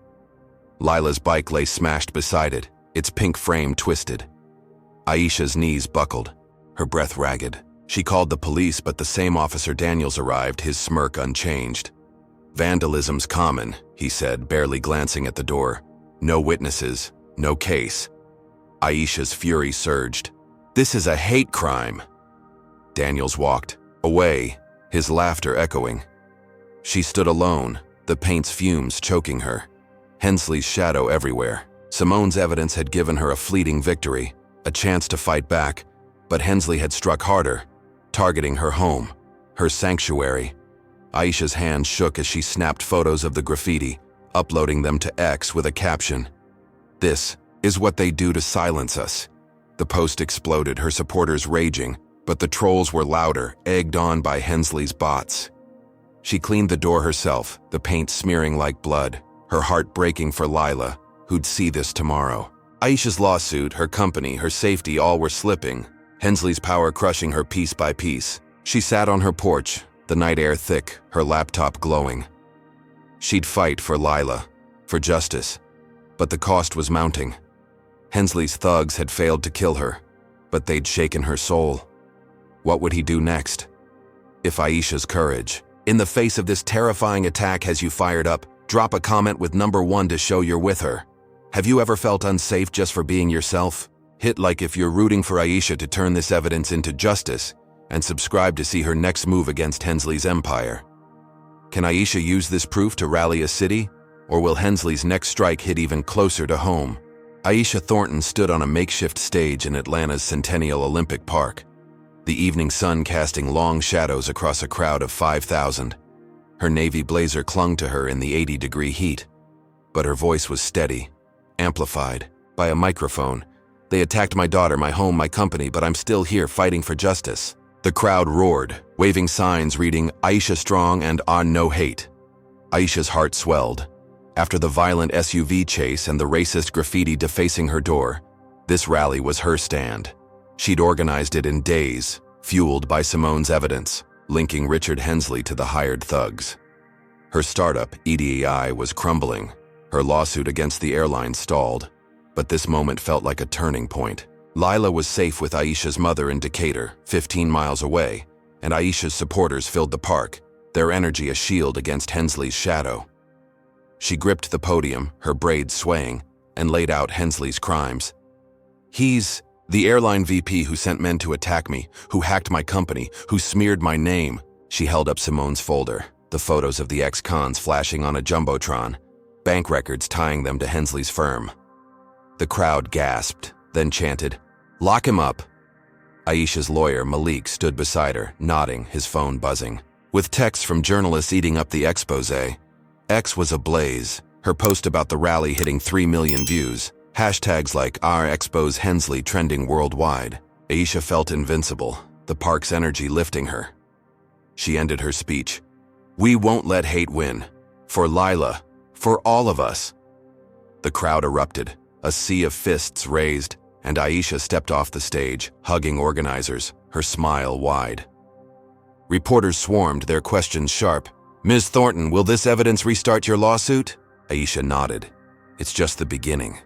Lila's bike lay smashed beside it, its pink frame twisted. Aisha's knees buckled, her breath ragged. She called the police, but the same Officer Daniels arrived, his smirk unchanged. "Vandalism's common," he said, barely glancing at the door. "No witnesses, no case." Aisha's fury surged. "This is a hate crime." Daniels walked away, his laughter echoing. She stood alone, the paint's fumes choking her. Hensley's shadow everywhere. Simone's evidence had given her a fleeting victory, a chance to fight back, but Hensley had struck harder, targeting her home, her sanctuary. Aisha's hand shook as she snapped photos of the graffiti, uploading them to X with a caption, "This is what they do to silence us." The post exploded, her supporters raging, but the trolls were louder, egged on by Hensley's bots. She cleaned the door herself, the paint smearing like blood, her heart breaking for Lila, who'd see this tomorrow. Aisha's lawsuit, her company, her safety, all were slipping, Hensley's power crushing her piece by piece. She sat on her porch, the night air thick, her laptop glowing. She'd fight for Lila, for justice, but the cost was mounting. Hensley's thugs had failed to kill her, but they'd shaken her soul. What would he do next? If Aisha's courage, in the face of this terrifying attack, has you fired up, drop a comment with #1 to show you're with her. Have you ever felt unsafe just for being yourself? Hit like if you're rooting for Aisha to turn this evidence into justice, and subscribe to see her next move against Hensley's empire. Can Aisha use this proof to rally a city, or will Hensley's next strike hit even closer to home? Aisha Thornton stood on a makeshift stage in Atlanta's Centennial Olympic Park, the evening sun casting long shadows across a crowd of 5,000. Her navy blazer clung to her in the 80-degree heat, but her voice was steady, amplified by a microphone. "They attacked my daughter, my home, my company, but I'm still here fighting for justice." The crowd roared, waving signs reading "Aisha Strong" and "On No Hate." Aisha's heart swelled. After the violent SUV chase and the racist graffiti defacing her door, this rally was her stand. She'd organized it in days, fueled by Simone's evidence, linking Richard Hensley to the hired thugs. Her startup, EDI, was crumbling. Her lawsuit against the airline stalled. But this moment felt like a turning point. Lila was safe with Aisha's mother in Decatur, 15 miles away, and Aisha's supporters filled the park, their energy a shield against Hensley's shadow. She gripped the podium, her braids swaying, and laid out Hensley's crimes. "He's the airline VP who sent men to attack me, who hacked my company, who smeared my name." She held up Simone's folder, the photos of the ex-cons flashing on a jumbotron, bank records tying them to Hensley's firm. The crowd gasped, then chanted, "Lock him up." Aisha's lawyer, Malik, stood beside her, nodding, his phone buzzing. With texts from journalists eating up the exposé, X was ablaze, her post about the rally hitting 3 million views, hashtags like #RExpose Hensley trending worldwide. Aisha felt invincible, the park's energy lifting her. She ended her speech. "We won't let hate win. For Lila. For all of us." The crowd erupted, a sea of fists raised, and Aisha stepped off the stage, hugging organizers, her smile wide. Reporters swarmed, their questions sharp. "Ms. Thornton, will this evidence restart your lawsuit?" Aisha nodded. It's just the beginning.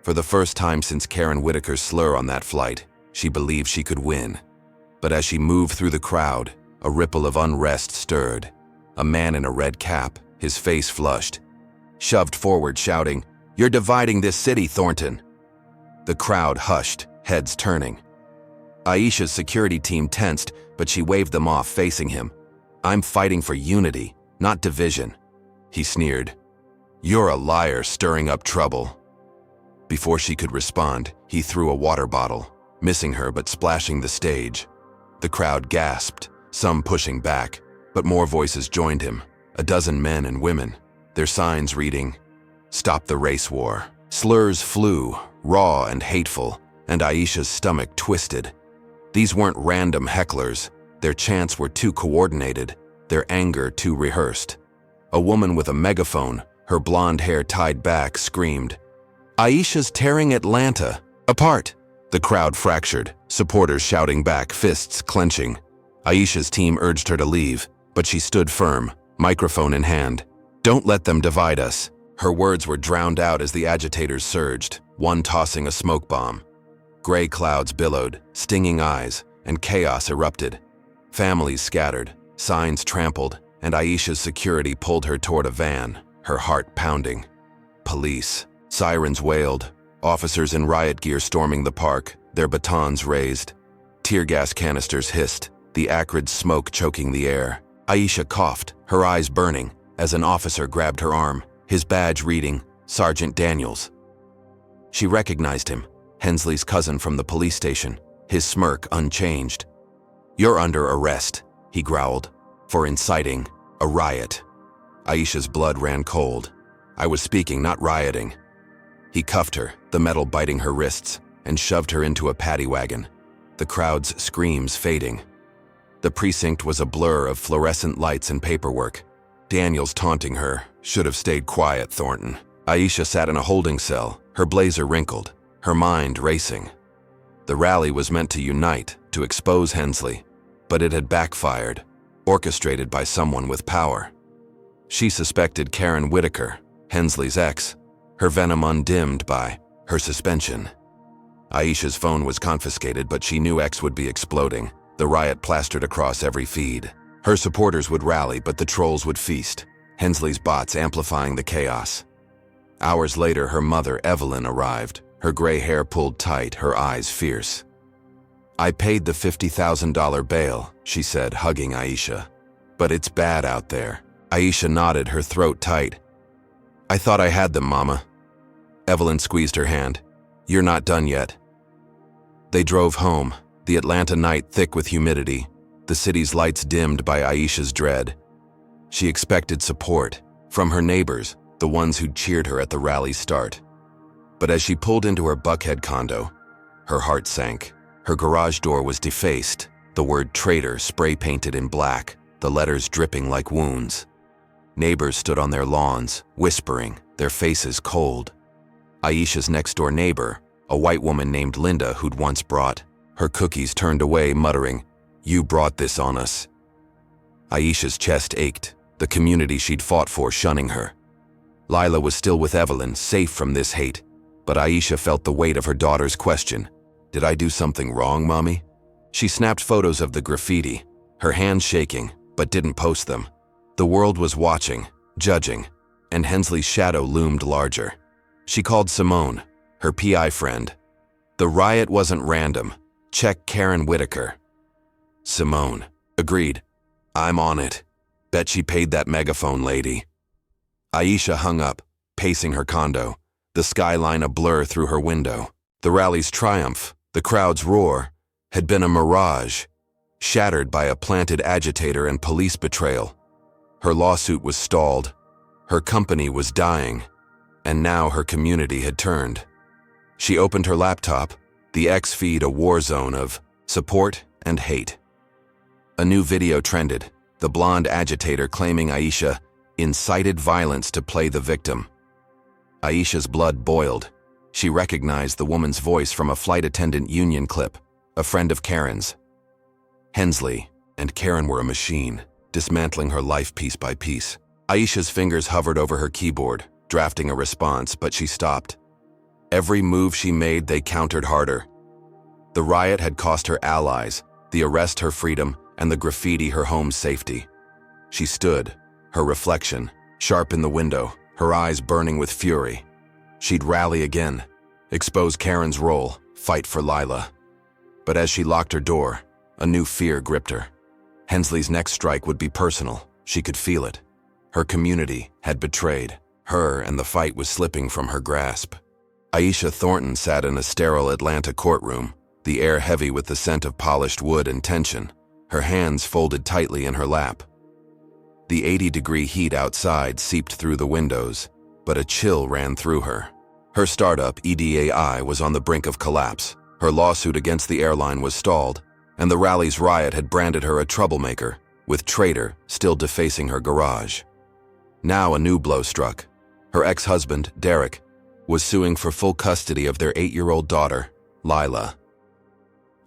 For the first time since Karen Whitaker's slur on that flight, she believed she could win. But as she moved through the crowd, a ripple of unrest stirred. A man in a red cap, his face flushed, shoved forward shouting, "You're dividing this city, Thornton." The crowd hushed, heads turning. Aisha's security team tensed, but she waved them off, facing him. "I'm fighting for unity, not division." He sneered. "You're a liar stirring up trouble." Before she could respond, he threw a water bottle, missing her but splashing the stage. The crowd gasped, some pushing back, but more voices joined him, a dozen men and women, their signs reading, "Stop the race war." Slurs flew, raw and hateful, and Aisha's stomach twisted. These weren't random hecklers. Their chants were too coordinated, their anger too rehearsed. A woman with a megaphone, her blonde hair tied back, screamed, "Aisha's tearing Atlanta apart." The crowd fractured, supporters shouting back, fists clenching. Aisha's team urged her to leave, but she stood firm, microphone in hand. "Don't let them divide us." Her words were drowned out as the agitators surged, one tossing a smoke bomb. Gray clouds billowed, stinging eyes, and chaos erupted. Families scattered, signs trampled, and Aisha's security pulled her toward a van, her heart pounding. Police. Sirens wailed, officers in riot gear storming the park, their batons raised. Tear gas canisters hissed, the acrid smoke choking the air. Aisha coughed, her eyes burning, as an officer grabbed her arm, his badge reading, Sergeant Daniels. She recognized him, Hensley's cousin from the police station, his smirk unchanged. "You're under arrest," he growled, "for inciting a riot." Aisha's blood ran cold. "I was speaking, not rioting." He cuffed her, the metal biting her wrists, and shoved her into a paddy wagon, the crowd's screams fading. The precinct was a blur of fluorescent lights and paperwork. Daniels taunting her, "Should have stayed quiet, Thornton." Aisha sat in a holding cell, her blazer wrinkled, her mind racing. The rally was meant to unite, to expose Hensley, but it had backfired, orchestrated by someone with power. She suspected Karen Whitaker, Hensley's ex, her venom undimmed by her suspension. Aisha's phone was confiscated, but she knew X would be exploding, the riot plastered across every feed. Her supporters would rally, but the trolls would feast, Hensley's bots amplifying the chaos. Hours later, her mother, Evelyn, arrived, her gray hair pulled tight, her eyes fierce. "I paid the $50,000 bail," she said, hugging Aisha. "But it's bad out there." Aisha nodded, her throat tight. "I thought I had them, Mama." Evelyn squeezed her hand. "You're not done yet." They drove home, the Atlanta night thick with humidity, the city's lights dimmed by Aisha's dread. She expected support, from her neighbors, the ones who'd cheered her at the rally's start. But as she pulled into her Buckhead condo, her heart sank. Her garage door was defaced, the word traitor spray-painted in black, the letters dripping like wounds. Neighbors stood on their lawns, whispering, their faces cold. Aisha's next-door neighbor, a white woman named Linda who'd once brought her cookies, turned away, muttering, "You brought this on us." Aisha's chest ached, the community she'd fought for shunning her. Lila was still with Evelyn, safe from this hate, but Aisha felt the weight of her daughter's question. "Did I do something wrong, Mommy?" She snapped photos of the graffiti, her hands shaking, but didn't post them. The world was watching, judging, and Hensley's shadow loomed larger. She called Simone, her PI friend. "The riot wasn't random. Check Karen Whitaker." Simone agreed. "I'm on it. Bet she paid that megaphone lady." Aisha hung up, pacing her condo, the skyline a blur through her window. The rally's triumph, the crowd's roar, had been a mirage, shattered by a planted agitator and police betrayal. Her lawsuit was stalled, Her company was dying, and now her community had turned. She opened her laptop, the X feed a war zone of support and hate. A new video trended, the blonde agitator claiming Aisha incited violence to play the victim. Aisha's blood boiled. She recognized the woman's voice from a flight attendant union clip, a friend of Karen's. Hensley and Karen were a machine, dismantling her life piece by piece. Aisha's fingers hovered over her keyboard, drafting a response, but she stopped. Every move she made, they countered harder. The riot had cost her allies, the arrest her freedom, and the graffiti her home's safety. She stood, her reflection, sharp in the window, her eyes burning with fury. She'd rally again, expose Karen's role, fight for Lila. But as she locked her door, a new fear gripped her. Hensley's next strike would be personal. She could feel it. Her community had betrayed her, and the fight was slipping from her grasp. Aisha Thornton sat in a sterile Atlanta courtroom, the air heavy with the scent of polished wood and tension, her hands folded tightly in her lap. The 80-degree heat outside seeped through the windows, but a chill ran through her. Her startup, EDAI, was on the brink of collapse. Her lawsuit against the airline was stalled, and the rally's riot had branded her a troublemaker, with traitor still defacing her garage. Now a new blow struck. Her ex-husband, Derek, was suing for full custody of their 8-year-old daughter, Lila.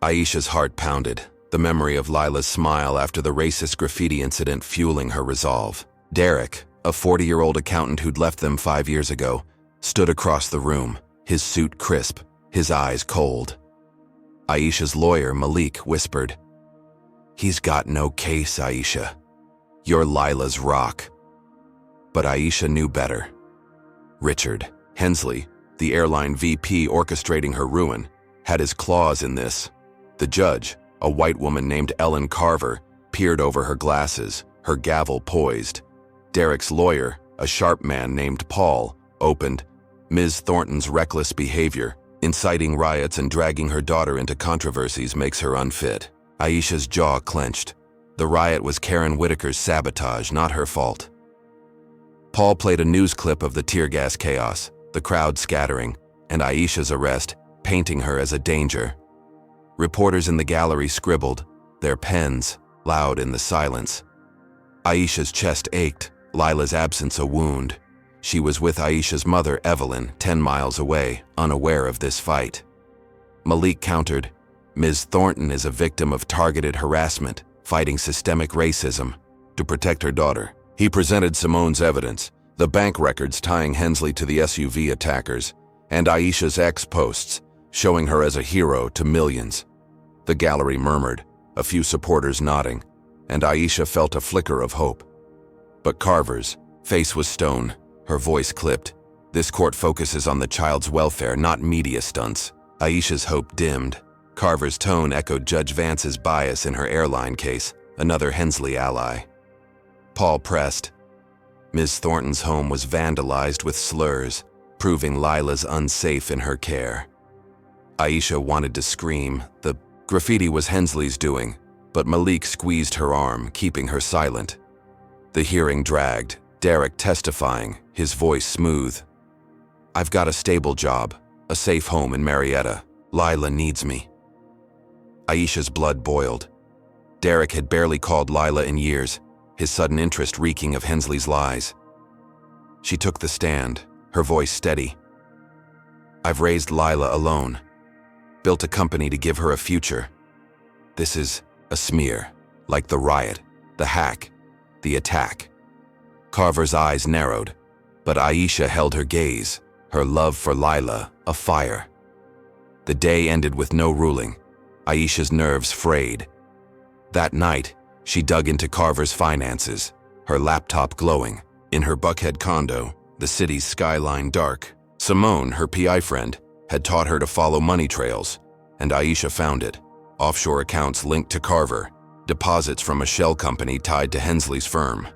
Aisha's heart pounded, the memory of Lila's smile after the racist graffiti incident fueling her resolve. Derek, a 40-year-old accountant who'd left them 5 years ago, stood across the room, his suit crisp, his eyes cold. Aisha's lawyer, Malik, whispered, "He's got no case, Aisha. You're Lila's rock." But Aisha knew better. Richard Hensley, the airline VP orchestrating her ruin, had his claws in this. The judge, a white woman named Ellen Carver, peered over her glasses, her gavel poised. Derek's lawyer, a sharp man named Paul, opened, "Ms. Thornton's reckless behavior, inciting riots and dragging her daughter into controversies makes her unfit." Aisha's jaw clenched. The riot was Karen Whitaker's sabotage, not her fault. Paul played a news clip of the tear gas chaos, the crowd scattering, and Aisha's arrest, painting her as a danger. Reporters in the gallery scribbled, their pens loud in the silence. Aisha's chest ached, Lila's absence a wound. She was with Aisha's mother, Evelyn, 10 miles away, unaware of this fight. Malik countered, "Ms. Thornton is a victim of targeted harassment, fighting systemic racism to protect her daughter." He presented Simone's evidence, the bank records tying Hensley to the SUV attackers, and Aisha's ex-posts, showing her as a hero to millions. The gallery murmured, a few supporters nodding, and Aisha felt a flicker of hope. But Carver's face was stone, her voice clipped. "This court focuses on the child's welfare, not media stunts." Aisha's hope dimmed. Carver's tone echoed Judge Vance's bias in her airline case, another Hensley ally. Paul pressed. Ms. Thornton's home was vandalized with slurs, proving Lila's unsafe in her care. Aisha wanted to scream. The graffiti was Hensley's doing, but Malik squeezed her arm, keeping her silent. The hearing dragged, Derek testifying, his voice smooth. "I've got a stable job, a safe home in Marietta. Lila needs me." Aisha's blood boiled. Derek had barely called Lila in years, his sudden interest reeking of Hensley's lies. She took the stand, her voice steady. "I've raised Lila alone, built a company to give her a future. This is a smear, like the riot, the hack, the attack." Carver's eyes narrowed, but Aisha held her gaze, her love for Lila afire. The day ended with no ruling. Aisha's nerves frayed. That night, she dug into Carver's finances, her laptop glowing. In her Buckhead condo, the city's skyline dark, Simone, her PI friend, had taught her to follow money trails, and Aisha found it. Offshore accounts linked to Carver, deposits from a shell company tied to Hensley's firm.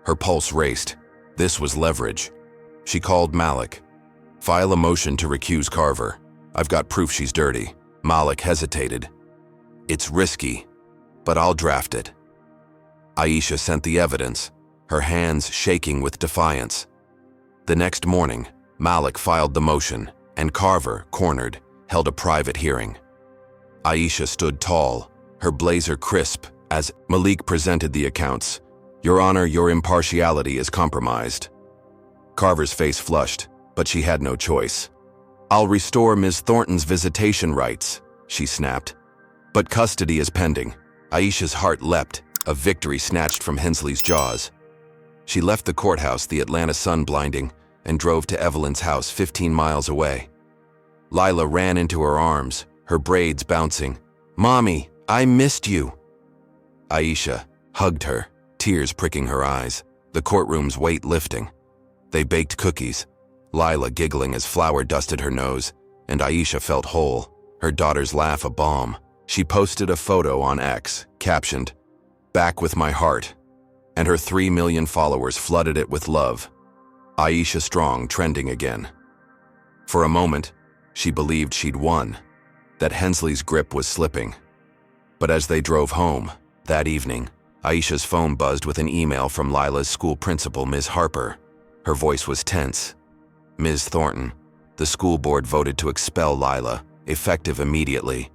Her pulse raced. This was leverage. She called Malik. "File a motion to recuse Carver. I've got proof she's dirty." Malik hesitated. "It's risky, but I'll draft it." Aisha sent the evidence, her hands shaking with defiance. The next morning, Malik filed the motion, and Carver, cornered, held a private hearing. Aisha stood tall, her blazer crisp, as Malik presented the accounts. "Your Honor, your impartiality is compromised." Carver's face flushed, but she had no choice. "I'll restore Ms. Thornton's visitation rights," she snapped. "But custody is pending." Aisha's heart leapt, a victory snatched from Hensley's jaws. She left the courthouse, the Atlanta sun blinding, and drove to Evelyn's house 15 miles away. Lila ran into her arms, her braids bouncing. "Mommy, I missed you." Aisha hugged her, tears pricking her eyes, the courtroom's weight lifting. They baked cookies, Lila giggling as flour dusted her nose, and Aisha felt whole, her daughter's laugh a balm. She posted a photo on X, captioned, "Back with my heart," and her 3 million followers flooded it with love. Aisha Strong trending again. For a moment, she believed she'd won, that Hensley's grip was slipping. But as they drove home, that evening, Aisha's phone buzzed with an email from Lila's school principal, Ms. Harper. Her voice was tense. "Ms. Thornton, the school board voted to expel Lila, effective immediately.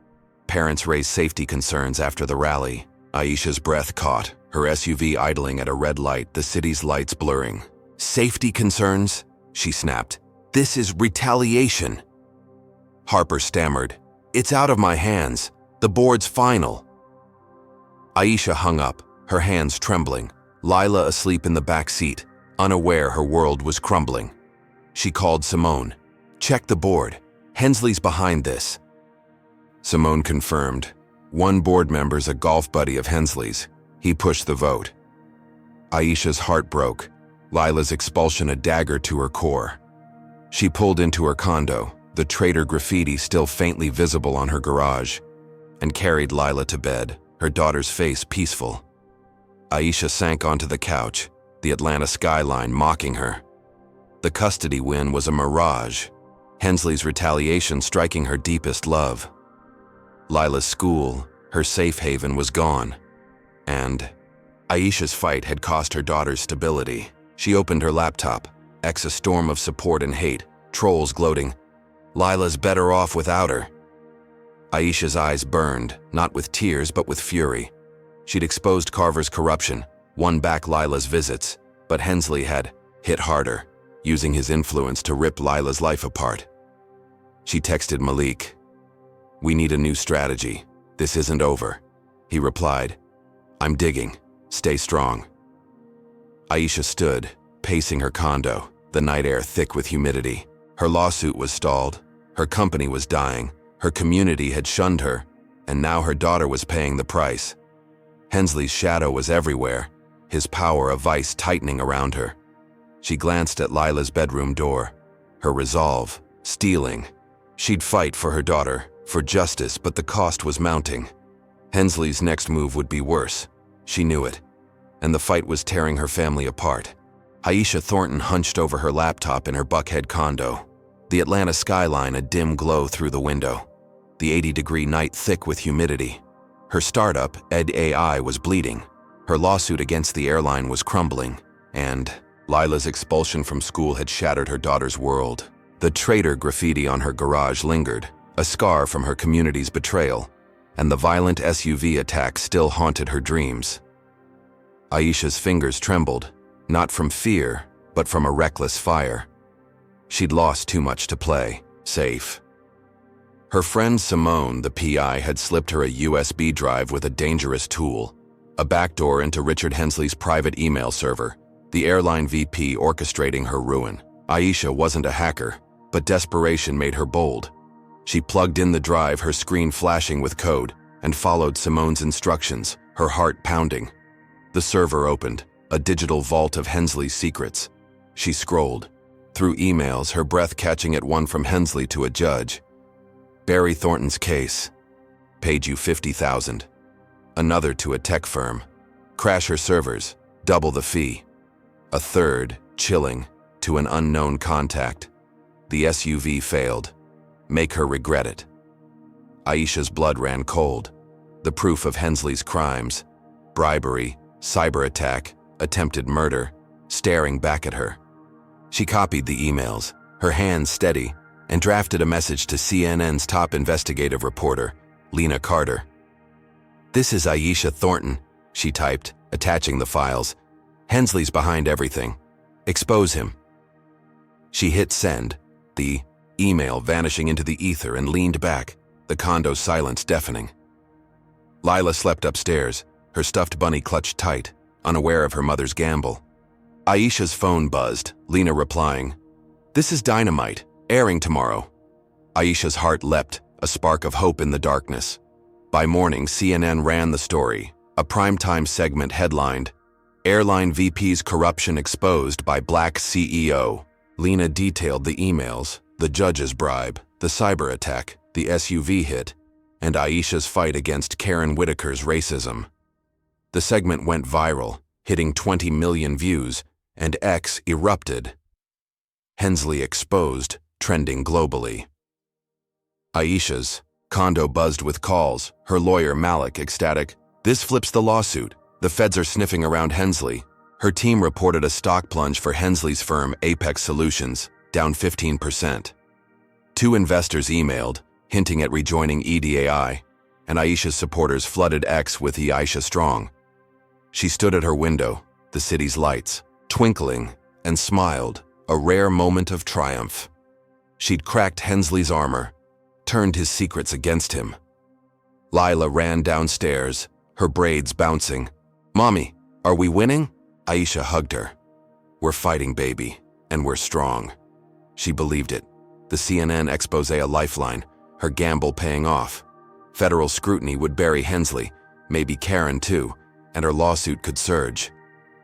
Parents raised safety concerns after the rally." Aisha's breath caught, her SUV idling at a red light, the city's lights blurring. "Safety concerns?" she snapped. "This is retaliation." Harper stammered, "It's out of my hands. The board's final." Aisha hung up, her hands trembling, Lila asleep in the back seat, unaware her world was crumbling. She called Simone. "Check the board. Hensley's behind this." Simone confirmed. One board member's a golf buddy of Hensley's. He pushed the vote. Aisha's heart broke, Lila's expulsion a dagger to her core. She pulled into her condo, the traitor graffiti still faintly visible on her garage, and carried Lila to bed, her daughter's face peaceful. Aisha sank onto the couch, the Atlanta skyline mocking her. The custody win was a mirage, Hensley's retaliation striking her deepest love. Lila's school, her safe haven, was gone. And Aisha's fight had cost her daughter's stability. She opened her laptop, a storm of support and hate, trolls gloating, "Lila's better off without her." Aisha's eyes burned, not with tears but with fury. She'd exposed Carver's corruption, won back Lila's visits, but Hensley had hit harder, using his influence to rip Lila's life apart. She texted Malik, "We need a new strategy. This isn't over." He replied, "I'm digging. Stay strong." Aisha stood, pacing her condo, the night air thick with humidity. Her lawsuit was stalled, her company was dying, her community had shunned her, and now her daughter was paying the price. Hensley's shadow was everywhere, his power a vice tightening around her. She glanced at Lila's bedroom door, her resolve, steeling. She'd fight for her daughter, for justice, but the cost was mounting. Hensley's next move would be worse. She knew it, and the fight was tearing her family apart. Aisha Thornton hunched over her laptop in her Buckhead condo, the Atlanta skyline a dim glow through the window, the 80-degree night thick with humidity. Her startup, Ed AI, was bleeding. Her lawsuit against the airline was crumbling, and Lila's expulsion from school had shattered her daughter's world. The traitor graffiti on her garage lingered, a scar from her community's betrayal, and the violent SUV attack still haunted her dreams. Aisha's fingers trembled, not from fear, but from a reckless fire. She'd lost too much to play safe. Her friend Simone, the PI, had slipped her a USB drive with a dangerous tool, a backdoor into Richard Hensley's private email server, the airline VP orchestrating her ruin. Aisha wasn't a hacker, but desperation made her bold. She plugged in the drive, her screen flashing with code, and followed Simone's instructions, her heart pounding. The server opened, a digital vault of Hensley's secrets. She scrolled through emails, her breath catching at one from Hensley to a judge. "Barry Thornton's case. Paid you $50,000. Another to a tech firm. Crash her servers. Double the fee." A third, chilling, to an unknown contact. The SUV failed. Make her regret it. Aisha's blood ran cold. The proof of Hensley's crimes. Bribery, cyber attack, attempted murder, staring back at her. She copied the emails, her hands steady, and drafted a message to CNN's top investigative reporter, Lina Carter. "This is Aisha Thornton," she typed, attaching the files. "Hensley's behind everything. Expose him." She hit send, the email vanishing into the ether, and leaned back, the condo's silence deafening. Lila slept upstairs, her stuffed bunny clutched tight, unaware of her mother's gamble. Aisha's phone buzzed, Lina replying, "This is Dynamite, airing tomorrow." Aisha's heart leapt, a spark of hope in the darkness. By morning, CNN ran the story, a primetime segment headlined, "Airline VP's corruption exposed by Black CEO." Lina detailed the emails, the judge's bribe, the cyber attack, the SUV hit, and Aisha's fight against Karen Whitaker's racism. The segment went viral, hitting 20 million views, and X erupted. Hensley exposed, trending globally. Aisha's condo buzzed with calls, her lawyer Malik ecstatic. "This flips the lawsuit. The feds are sniffing around Hensley." Her team reported a stock plunge for Hensley's firm Apex Solutions, down 15%. 2 investors emailed, hinting at rejoining EDAI, and Aisha's supporters flooded X with the Aisha Strong. She stood at her window, the city's lights, twinkling, and smiled, a rare moment of triumph. She'd cracked Hensley's armor, turned his secrets against him. Lila ran downstairs, her braids bouncing. "Mommy, are we winning?" Aisha hugged her. "We're fighting, baby, and we're strong." She believed it. The CNN expose a lifeline, her gamble paying off. Federal scrutiny would bury Hensley, maybe Karen too, and her lawsuit could surge.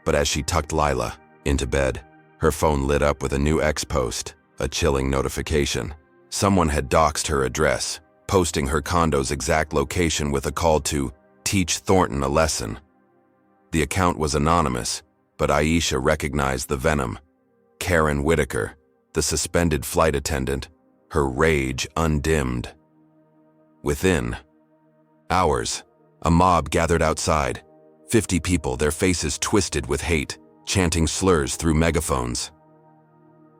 But as she tucked Lila into bed, her phone lit up with a new X post, a chilling notification. Someone had doxed her address, posting her condo's exact location with a call to teach Thornton a lesson. The account was anonymous, but Aisha recognized the venom. Karen Whitaker, the suspended flight attendant, her rage undimmed. Within hours, a mob gathered outside, 50 people, their faces twisted with hate, chanting slurs through megaphones.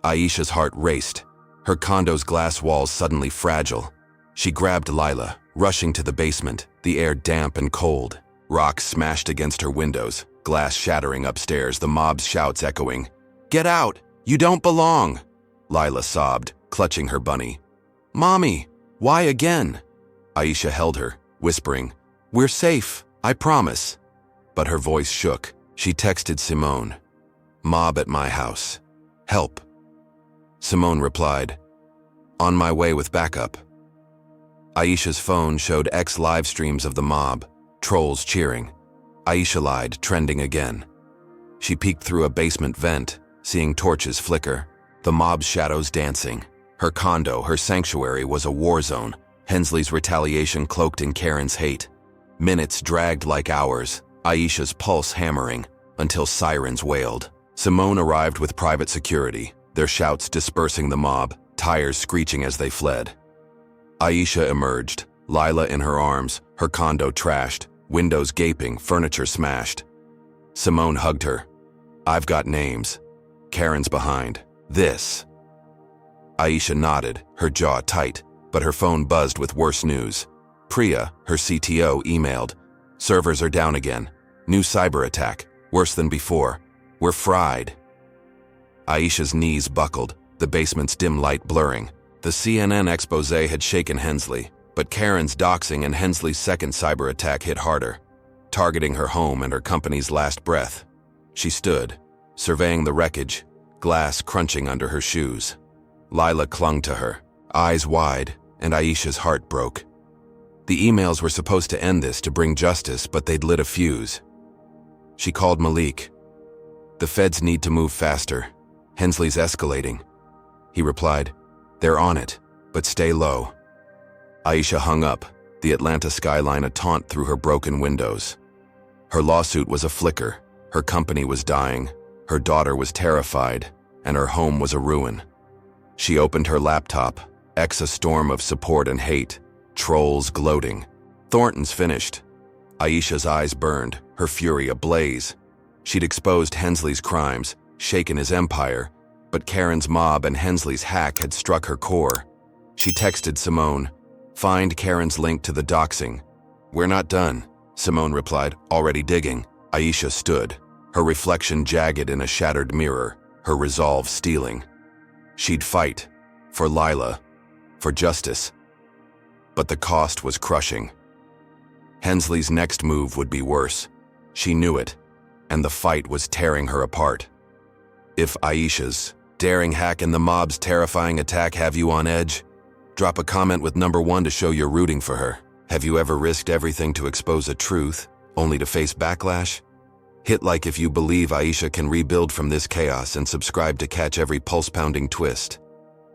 Aisha's heart raced, her condo's glass walls suddenly fragile. She grabbed Lila, rushing to the basement, the air damp and cold. Rocks smashed against her windows, glass shattering upstairs, the mob's shouts echoing. "Get out! You don't belong!" Lila sobbed, clutching her bunny. "Mommy, why again?" Aisha held her, whispering, "We're safe, I promise." But her voice shook. She texted Simone, "Mob at my house. Help." Simone replied, "On my way with backup." Aisha's phone showed X live streams of the mob, trolls cheering. Aisha lied, trending again. She peeked through a basement vent, seeing torches flicker, the mob's shadows dancing. Her condo, her sanctuary, was a war zone, Hensley's retaliation cloaked in Karen's hate. Minutes dragged like hours, Aisha's pulse hammering, until sirens wailed. Simone arrived with private security, their shouts dispersing the mob, tires screeching as they fled. Aisha emerged, Lila in her arms, her condo trashed, windows gaping, furniture smashed. Simone hugged her. "I've got names. Karen's behind. This." Aisha nodded, her jaw tight, but her phone buzzed with worse news. Priya, her CTO, emailed, "Servers are down again. New cyber attack. Worse than before. We're fried." Aisha's knees buckled, the basement's dim light blurring. The CNN expose had shaken Hensley, but Karen's doxing and Hensley's second cyber attack hit harder, targeting her home and her company's last breath. She stood, surveying the wreckage, glass crunching under her shoes. Lila clung to her, eyes wide, and Aisha's heart broke. The emails were supposed to end this, to bring justice, but they'd lit a fuse. She called Malik. "The feds need to move faster. Hensley's escalating." He replied, "They're on it, but stay low." Aisha hung up, the Atlanta skyline a taunt through her broken windows. Her lawsuit was a flicker, her company was dying, her daughter was terrified, and her home was a ruin. She opened her laptop, a storm of support and hate, trolls gloating. "Thornton's finished." Aisha's eyes burned, her fury ablaze. She'd exposed Hensley's crimes, shaken his empire, but Karen's mob and Hensley's hack had struck her core. She texted Simone, "Find Karen's link to the doxing." "We're not done," Simone replied, already digging. Aisha stood, her reflection jagged in a shattered mirror, her resolve stealing. She'd fight, for Lila, for justice. But the cost was crushing. Hensley's next move would be worse. She knew it, and the fight was tearing her apart. If Aisha's daring hack and the mob's terrifying attack have you on edge, drop a comment with number 1 to show you're rooting for her. Have you ever risked everything to expose a truth, only to face backlash? Hit like if you believe Aisha can rebuild from this chaos, and subscribe to catch every pulse-pounding twist.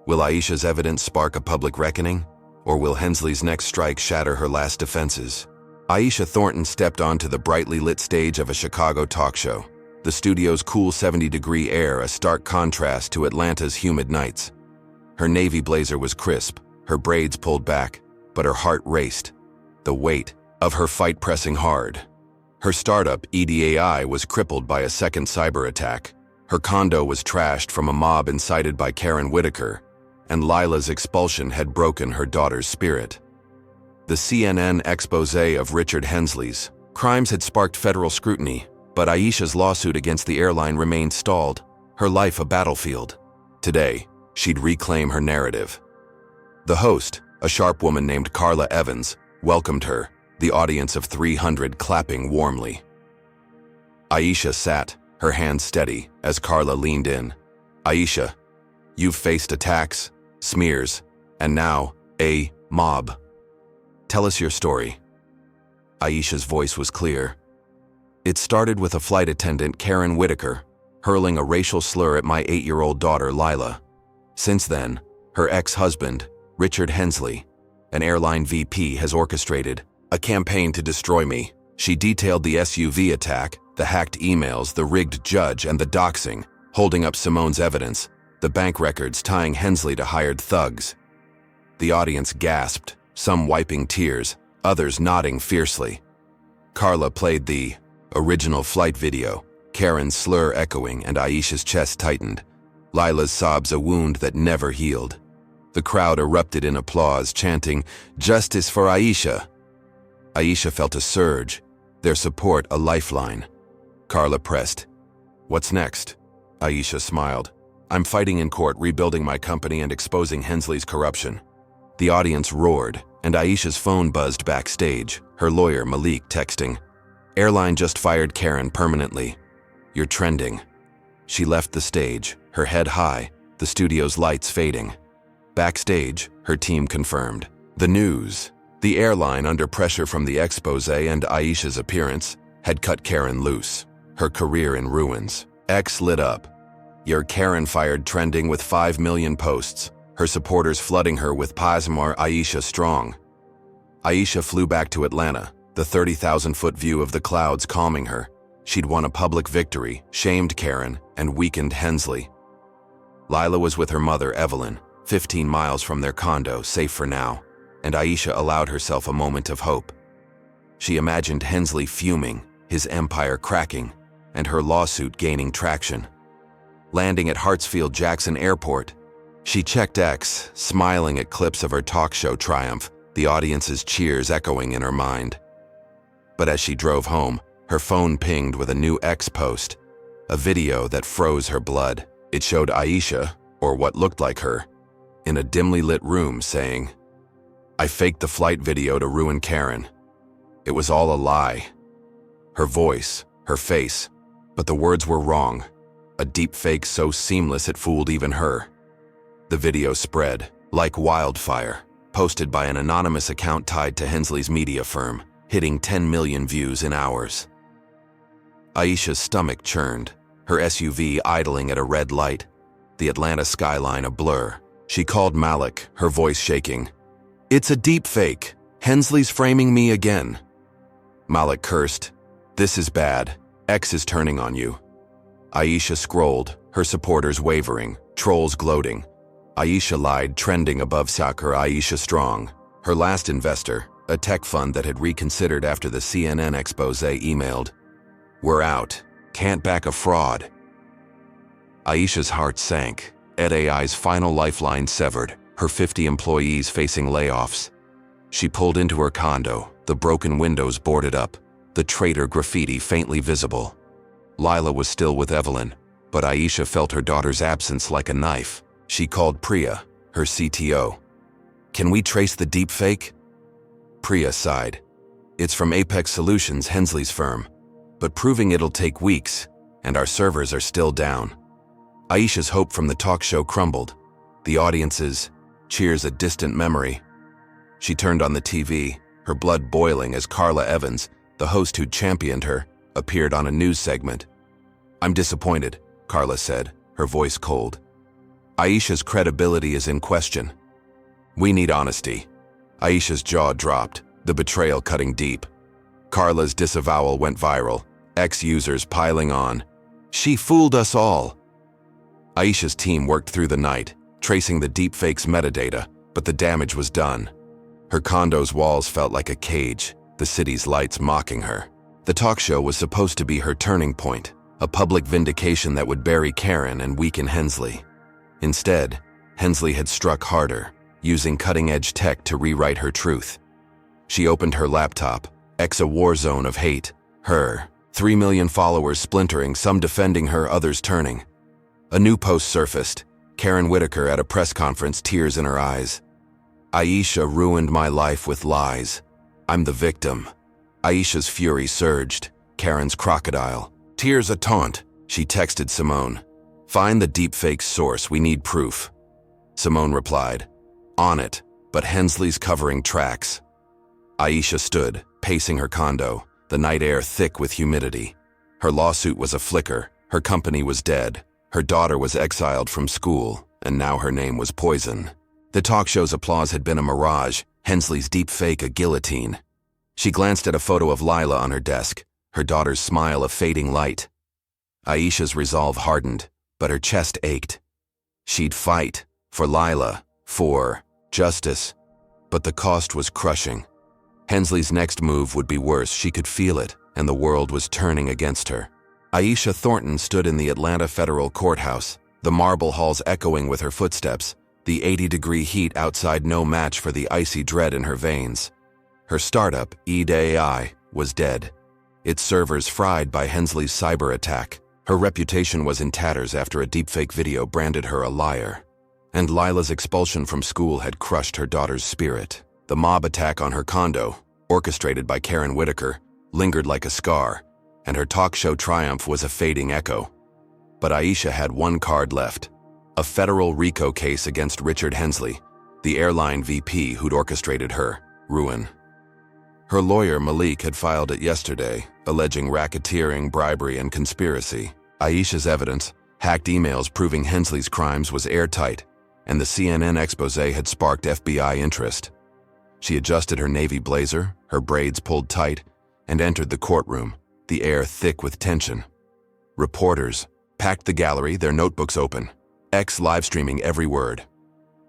Will Aisha's evidence spark a public reckoning? Or will Hensley's next strike shatter her last defenses? Aisha Thornton stepped onto the brightly lit stage of a Chicago talk show. The studio's cool 70-degree air, a stark contrast to Atlanta's humid nights. Her navy blazer was crisp, her braids pulled back, but her heart raced, the weight of her fight pressing hard. Her startup, EDAI, was crippled by a second cyber attack. Her condo was trashed from a mob incited by Karen Whitaker, and Lila's expulsion had broken her daughter's spirit. The CNN expose of Richard Hensley's crimes had sparked federal scrutiny, but Aisha's lawsuit against the airline remained stalled, her life a battlefield. Today, she'd reclaim her narrative. The host, a sharp woman named Carla Evans, welcomed her, the audience of 300 clapping warmly. Aisha sat, her hands steady, as Carla leaned in. "Aisha, you've faced attacks, smears, and now, a mob. Tell us your story." Aisha's voice was clear. "It started with a flight attendant, Karen Whitaker, hurling a racial slur at my 8-year-old daughter, Lila. Since then, her ex-husband, Richard Hensley, an airline VP, has orchestrated a campaign to destroy me." She detailed the SUV attack, the hacked emails, the rigged judge, and the doxing, holding up Simone's evidence, the bank records tying Hensley to hired thugs. The audience gasped, some wiping tears, others nodding fiercely. Carla played the original flight video, Karen's slur echoing and Aisha's chest tightened, Lila's sobs a wound that never healed. The crowd erupted in applause, chanting, "Justice for Aisha." Aisha felt a surge, their support a lifeline. Carla pressed, "What's next?" Aisha smiled. "I'm fighting in court, rebuilding my company and exposing Hensley's corruption." The audience roared, and Aisha's phone buzzed backstage, her lawyer Malik texting, "Airline just fired Karen permanently. You're trending." She left the stage, her head high, the studio's lights fading. Backstage, her team confirmed. The news, the airline, under pressure from the expose and Aisha's appearance, had cut Karen loose, her career in ruins. X lit up. "Your Karen fired" trending with 5 million posts, her supporters flooding her with "Pasmar Aisha strong." Aisha flew back to Atlanta, the 30,000-foot view of the clouds calming her. She'd won a public victory, shamed Karen, and weakened Hensley. Lila was with her mother, Evelyn, 15 miles from their condo, safe for now, and Aisha allowed herself a moment of hope. She imagined Hensley fuming, his empire cracking, and her lawsuit gaining traction. Landing at Hartsfield-Jackson Airport, she checked X, smiling at clips of her talk show triumph, the audience's cheers echoing in her mind. But as she drove home, her phone pinged with a new X post, a video that froze her blood. It showed Aisha, or what looked like her, in a dimly lit room saying, "I faked the flight video to ruin Karen. It was all a lie." Her voice, her face, but the words were wrong. A deep fake so seamless it fooled even her. The video spread, like wildfire, posted by an anonymous account tied to Hensley's media firm, hitting 10 million views in hours. Aisha's stomach churned, her SUV idling at a red light, the Atlanta skyline a blur. She called Malik, her voice shaking. "It's a deep fake. Hensley's framing me again." Malik cursed. "This is bad. X is turning on you." Aisha scrolled, her supporters wavering, trolls gloating. Aisha lied, trending above Saga Aisha strong. Her last investor, a tech fund that had reconsidered after the CNN expose, emailed, "We're out. Can't back a fraud. Aisha's heart sank. AI's final lifeline severed, her 50 employees facing layoffs. She pulled into her condo, the broken windows boarded up, the traitor graffiti faintly visible. Lila was still with Evelyn, but Aisha felt her daughter's absence like a knife. She called Priya, her CTO. Can we trace the deepfake? Priya sighed. It's from Apex Solutions, Hensley's firm, but proving it'll take weeks, and our servers are still down. Aisha's hope from the talk show crumbled. The audience's cheers a distant memory. She turned on the TV, her blood boiling as Carla Evans, the host who'd championed her, appeared on a news segment. I'm disappointed, Carla said, her voice cold. Aisha's credibility is in question. We need honesty. Aisha's jaw dropped, the betrayal cutting deep. Carla's disavowal went viral, ex-users piling on. She fooled us all. Aisha's team worked through the night, tracing the deepfake's metadata, but the damage was done. Her condo's walls felt like a cage, the city's lights mocking her. The talk show was supposed to be her turning point, a public vindication that would bury Karen and weaken Hensley. Instead, Hensley had struck harder, using cutting-edge tech to rewrite her truth. She opened her laptop, a war zone of hate. Her 3 million followers splintering, some defending her, others turning. A new post surfaced, Karen Whitaker at a press conference, tears in her eyes. Aisha ruined my life with lies. I'm the victim. Aisha's fury surged, Karen's crocodile. Tears a taunt, she texted Simone. Find the deepfake's source, we need proof. Simone replied, on it, but Hensley's covering tracks. Aisha stood, pacing her condo, the night air thick with humidity. Her lawsuit was a flicker, her company was dead, her daughter was exiled from school, and now her name was poison. The talk show's applause had been a mirage, Hensley's deepfake a guillotine. She glanced at a photo of Lila on her desk, her daughter's smile a fading light. Aisha's resolve hardened, but her chest ached. She'd fight, for Lila, for justice, but the cost was crushing. Hensley's next move would be worse, she could feel it, and the world was turning against her. Aisha Thornton stood in the Atlanta federal courthouse, the marble halls echoing with her footsteps, the 80-degree heat outside no match for the icy dread in her veins. Her startup, AI, was dead, its servers fried by Hensley's cyber attack. Her reputation was in tatters after a deepfake video branded her a liar. And Lila's expulsion from school had crushed her daughter's spirit. The mob attack on her condo, orchestrated by Karen Whitaker, lingered like a scar, and her talk show triumph was a fading echo. But Aisha had one card left, a federal RICO case against Richard Hensley, the airline VP who'd orchestrated her ruin. Her lawyer, Malik, had filed it yesterday, alleging racketeering, bribery, and conspiracy. Aisha's evidence, hacked emails proving Hensley's crimes, was airtight, and the CNN expose had sparked FBI interest. She adjusted her navy blazer, her braids pulled tight, and entered the courtroom, the air thick with tension. Reporters packed the gallery, their notebooks open, live streaming every word.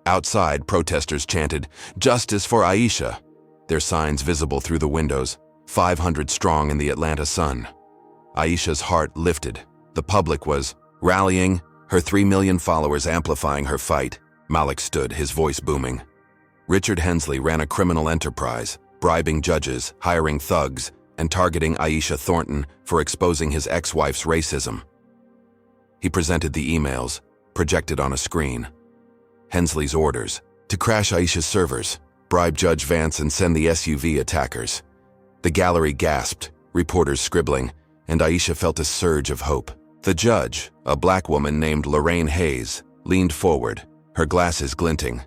Outside, protesters chanted, "Justice for Aisha," their signs visible through the windows, 500 strong in the Atlanta sun. Aisha's heart lifted. The public was rallying, her 3 million followers amplifying her fight. Malik stood, his voice booming. Richard Hensley ran a criminal enterprise, bribing judges, hiring thugs, and targeting Aisha Thornton for exposing his ex-wife's racism. He presented the emails, projected on a screen. Hensley's orders: to crash Aisha's servers, bribe Judge Vance, and send the SUV attackers. The gallery gasped, reporters scribbling, and Aisha felt a surge of hope. The judge, a black woman named Lorraine Hayes, leaned forward, her glasses glinting.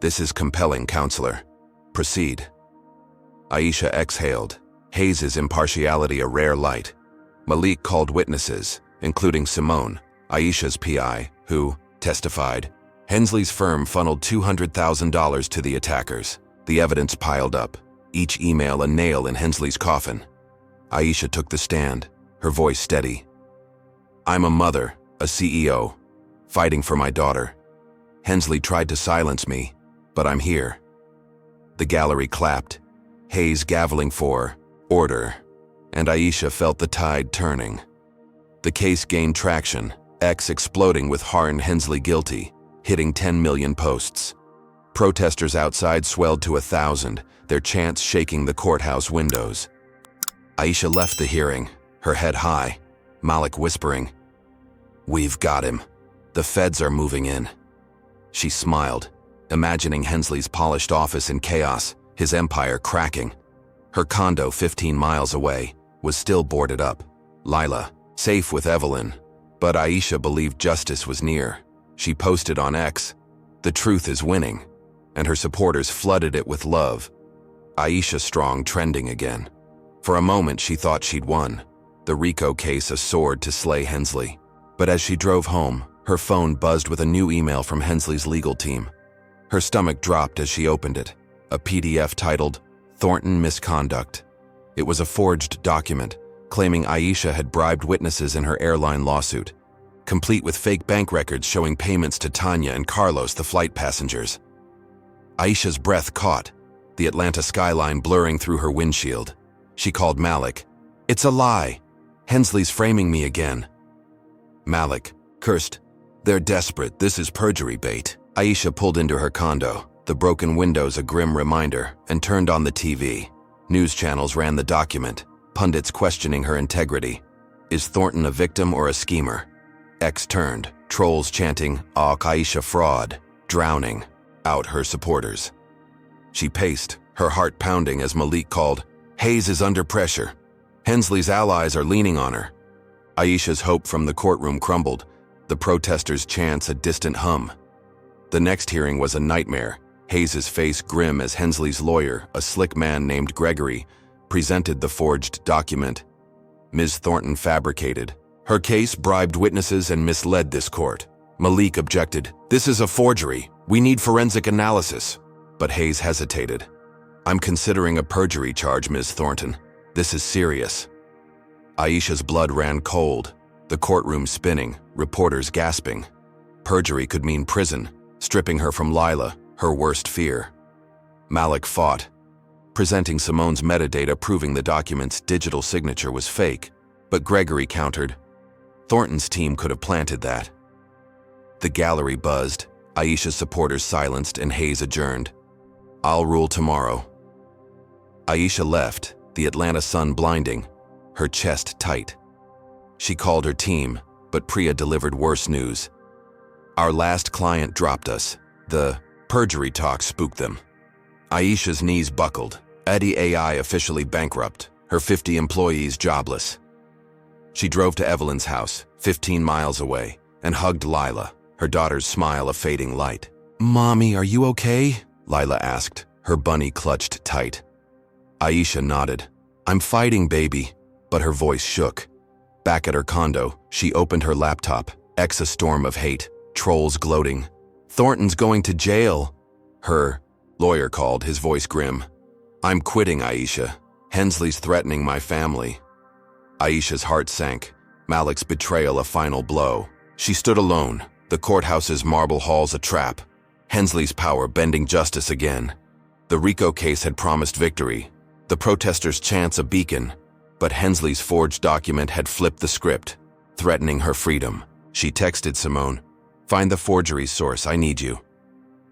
"This is compelling, counselor. Proceed." Aisha exhaled, Hayes' impartiality a rare light. Malik called witnesses, including Simone, Aisha's PI, who testified. Hensley's firm funneled $200,000 to the attackers. The evidence piled up, each email a nail in Hensley's coffin. Aisha took the stand, her voice steady. "I'm a mother, a CEO, fighting for my daughter. Hensley tried to silence me, but I'm here." The gallery clapped, Hayes gaveling for order, and Aisha felt the tide turning. The case gained traction, X exploding with Hensley guilty, hitting 10 million posts. Protesters outside swelled to 1,000, their chants shaking the courthouse windows. Aisha left the hearing, her head high, Malik whispering, "We've got him. The feds are moving in." She smiled, imagining Hensley's polished office in chaos, his empire cracking. Her condo 15 miles away was still boarded up. Lila, safe with Evelyn. But Aisha believed justice was near. She posted on X, "The truth is winning," and her supporters flooded it with love. Aisha strong trending again. For a moment she thought she'd won, the RICO case a sword to slay Hensley. But as she drove home, her phone buzzed with a new email from Hensley's legal team. Her stomach dropped as she opened it, a PDF titled, "Thornton Misconduct." It was a forged document, claiming Aisha had bribed witnesses in her airline lawsuit, complete with fake bank records showing payments to Tanya and Carlos, the flight passengers. Aisha's breath caught, the Atlanta skyline blurring through her windshield. She called Malik. "It's a lie. Hensley's framing me again." Malik cursed. "They're desperate. This is perjury bait." Aisha pulled into her condo, the broken windows a grim reminder, and turned on the TV. News channels ran the document, pundits questioning her integrity. Is Thornton a victim or a schemer? X turned, trolls chanting, "Ah, Aisha fraud," drowning out her supporters. She paced, her heart pounding as Malik called, "Hayes is under pressure. Hensley's allies are leaning on her." Aisha's hope from the courtroom crumbled, the protesters' chants a distant hum. The next hearing was a nightmare, Hayes's face grim as Hensley's lawyer, a slick man named Gregory, presented the forged document. Ms. Thornton fabricated. Her case bribed witnesses and misled this court. Malik objected. "This is a forgery. We need forensic analysis." But Hayes hesitated. "I'm considering a perjury charge, Ms. Thornton. This is serious." Aisha's blood ran cold, the courtroom spinning, reporters gasping. Perjury could mean prison, stripping her from Lila, her worst fear. Malik fought, presenting Simone's metadata proving the document's digital signature was fake, but Gregory countered. Thornton's team could have planted that. The gallery buzzed, Aisha's supporters silenced, and Hayes adjourned. "I'll rule tomorrow." Aisha left, the Atlanta sun blinding, her chest tight. She called her team, but Priya delivered worse news. "Our last client dropped us. The perjury talk spooked them." Aisha's knees buckled. Eddie AI officially bankrupt, her 50 employees jobless. She drove to Evelyn's house, 15 miles away, and hugged Lila, her daughter's smile a fading light. "Mommy, are you okay?" Lila asked, her bunny clutched tight. Aisha nodded. "I'm fighting, baby," but her voice shook. Back at her condo, she opened her laptop, X a storm of hate, trolls gloating. "Thornton's going to jail." Her lawyer called, his voice grim. "I'm quitting, Aisha. Hensley's threatening my family." Aisha's heart sank, Malik's betrayal a final blow. She stood alone, the courthouse's marble halls a trap, Hensley's power bending justice again. The RICO case had promised victory, the protesters' chants a beacon, but Hensley's forged document had flipped the script, threatening her freedom. She texted Simone, "Find the forgery source, I need you."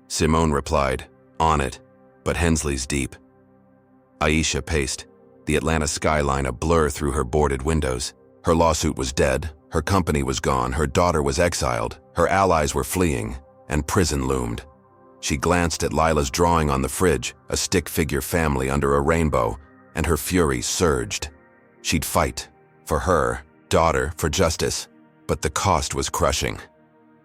Simone replied, "On it," but Hensley's deep. Aisha paced, the Atlanta skyline a blur through her boarded windows. Her lawsuit was dead, her company was gone, her daughter was exiled, her allies were fleeing, and prison loomed. She glanced at Lila's drawing on the fridge, a stick-figure family under a rainbow, and her fury surged. She'd fight, for her, daughter, for justice, but the cost was crushing.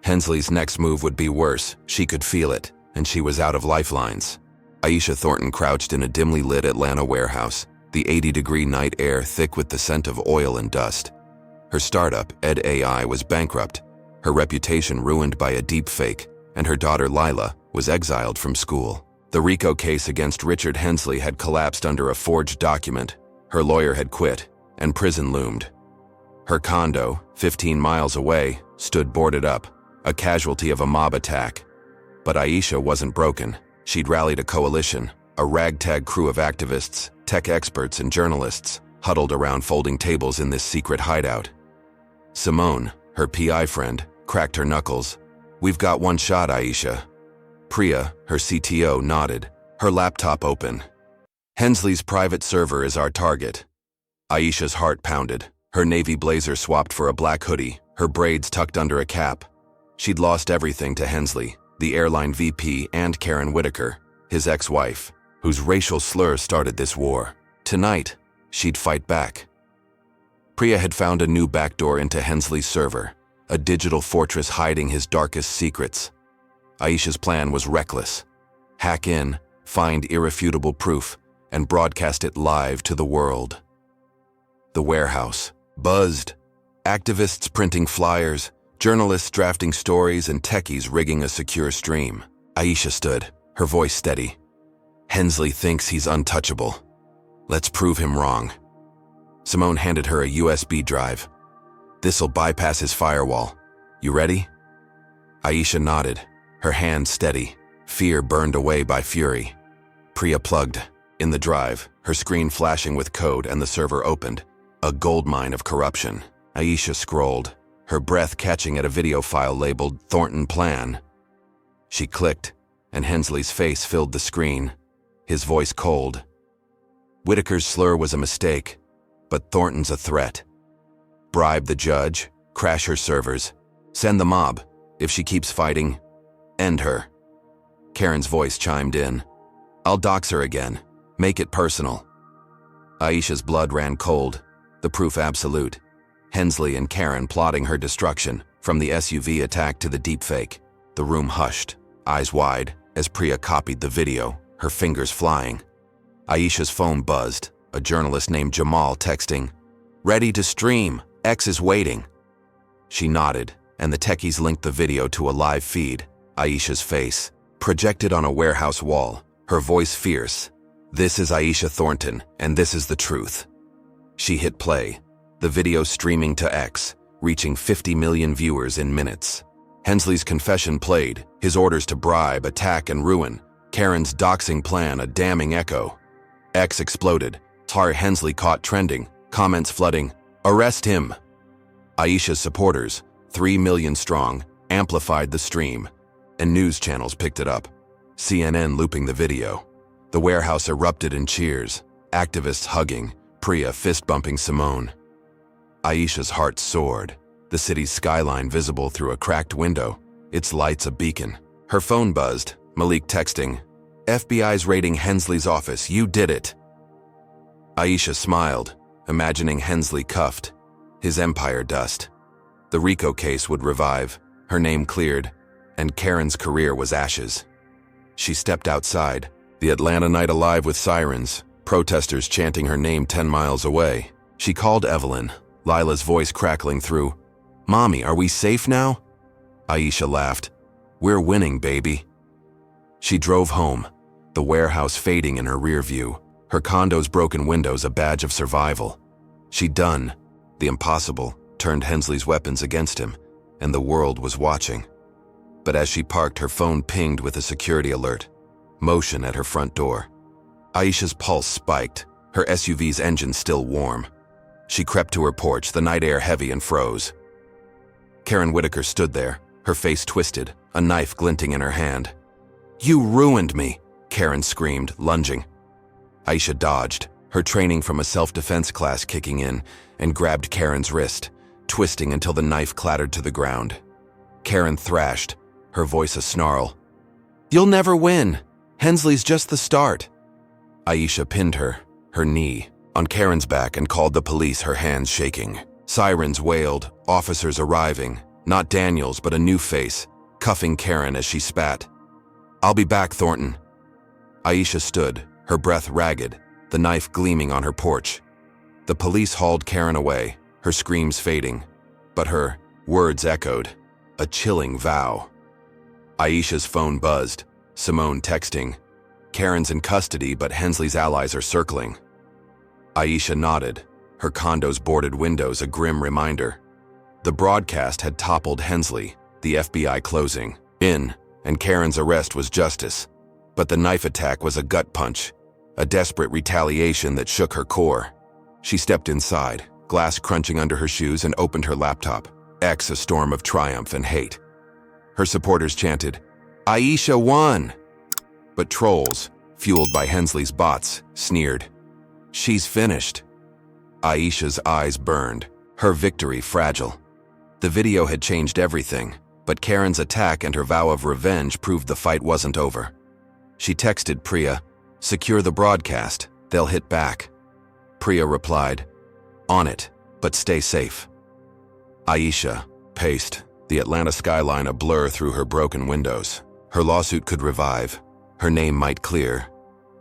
Hensley's next move would be worse, she could feel it, and she was out of lifelines. Aisha Thornton crouched in a dimly lit Atlanta warehouse, the 80-degree night air thick with the scent of oil and dust. Her startup, Ed AI, was bankrupt, her reputation ruined by a deepfake, and her daughter Lila was exiled from school. The RICO case against Richard Hensley had collapsed under a forged document, her lawyer had quit, and prison loomed. Her condo, 15 miles away, stood boarded up, a casualty of a mob attack. But Aisha wasn't broken. She'd rallied a coalition, a ragtag crew of activists, tech experts, and journalists, huddled around folding tables in this secret hideout. Simone, her PI friend, cracked her knuckles. "We've got one shot, Aisha." Priya, her CTO, nodded, her laptop open. "Hensley's private server is our target." Aisha's heart pounded. Her navy blazer swapped for a black hoodie, her braids tucked under a cap. She'd lost everything to Hensley, the airline VP, and Karen Whitaker, his ex-wife, whose racial slur started this war. Tonight, she'd fight back. Priya had found a new backdoor into Hensley's server, a digital fortress hiding his darkest secrets. Aisha's plan was reckless. Hack in, find irrefutable proof, and broadcast it live to the world. The warehouse buzzed. Activists printing flyers, journalists drafting stories, and techies rigging a secure stream. Aisha stood, her voice steady. "Hensley thinks he's untouchable. Let's prove him wrong." Simone handed her a USB drive. "This'll bypass his firewall. You ready?" Aisha nodded, her hand steady, fear burned away by fury. Priya plugged in the drive, her screen flashing with code, and the server opened. A goldmine of corruption. Aisha scrolled, her breath catching at a video file labeled Thornton Plan. She clicked, and Hensley's face filled the screen, his voice cold. Whitaker's slur was a mistake, but Thornton's a threat. Bribe the judge, crash her servers, send the mob. If she keeps fighting, end her. Karen's voice chimed in. "I'll dox her again. Make it personal." Aisha's blood ran cold, the proof absolute. Hensley and Karen plotting her destruction, from the SUV attack to the deepfake. The room hushed, eyes wide, as Priya copied the video, her fingers flying. Aisha's phone buzzed, a journalist named Jamal texting, "Ready to stream, X is waiting." She nodded, and the techies linked the video to a live feed. Aisha's face, projected on a warehouse wall, her voice fierce. "This is Aisha Thornton, and this is the truth." She hit play, the video streaming to X, reaching 50 million viewers in minutes. Hensley's confession played, his orders to bribe, attack, and ruin. Karen's doxing plan a damning echo. X exploded, Hensley caught trending, comments flooding, "Arrest him." Aisha's supporters, 3 million strong, amplified the stream, and news channels picked it up. CNN looping the video. The warehouse erupted in cheers, activists hugging, Priya fist-bumping Simone. Aisha's heart soared, the city's skyline visible through a cracked window, its lights a beacon. Her phone buzzed, Malik texting, "FBI's raiding Hensley's office, you did it." Aisha smiled, imagining Hensley cuffed, his empire dust. The RICO case would revive, her name cleared, and Karen's career was ashes. She stepped outside, the Atlanta night alive with sirens, protesters chanting her name 10 miles away. She called Evelyn, Lila's voice crackling through. "Mommy, are we safe now?" Aisha laughed. "We're winning, baby." She drove home, the warehouse fading in her rear view, her condo's broken windows a badge of survival. She'd done the impossible, turned Hensley's weapons against him, and the world was watching. But as she parked, her phone pinged with a security alert. Motion at her front door. Aisha's pulse spiked, her SUV's engine still warm. She crept to her porch, the night air heavy, and froze. Karen Whitaker stood there, her face twisted, a knife glinting in her hand. "You ruined me," Karen screamed, lunging. Aisha dodged, her training from a self-defense class kicking in, and grabbed Karen's wrist, twisting until the knife clattered to the ground. Karen thrashed, her voice a snarl. "You'll never win. Hensley's just the start." Aisha pinned her knee, on Karen's back and called the police, her hands shaking. Sirens wailed, officers arriving, not Daniels but a new face, cuffing Karen as she spat. "I'll be back, Thornton." Aisha stood, her breath ragged, the knife gleaming on her porch. The police hauled Karen away, her screams fading, but her words echoed, a chilling vow. Aisha's phone buzzed, Simone texting. Karen's in custody, but Hensley's allies are circling. Aisha nodded, her condo's boarded windows a grim reminder. The broadcast had toppled Hensley, the FBI closing in, and Karen's arrest was justice. But the knife attack was a gut punch, a desperate retaliation that shook her core. She stepped inside, glass crunching under her shoes, and opened her laptop. X, a storm of triumph and hate. Her supporters chanted, "Aisha won!" But trolls, fueled by Hensley's bots, sneered, "She's finished." Aisha's eyes burned, her victory fragile. The video had changed everything, but Karen's attack and her vow of revenge proved the fight wasn't over. She texted Priya, "Secure the broadcast, they'll hit back." Priya replied, "On it, but stay safe." Aisha paced, the Atlanta skyline a blur through her broken windows. Her lawsuit could revive, her name might clear,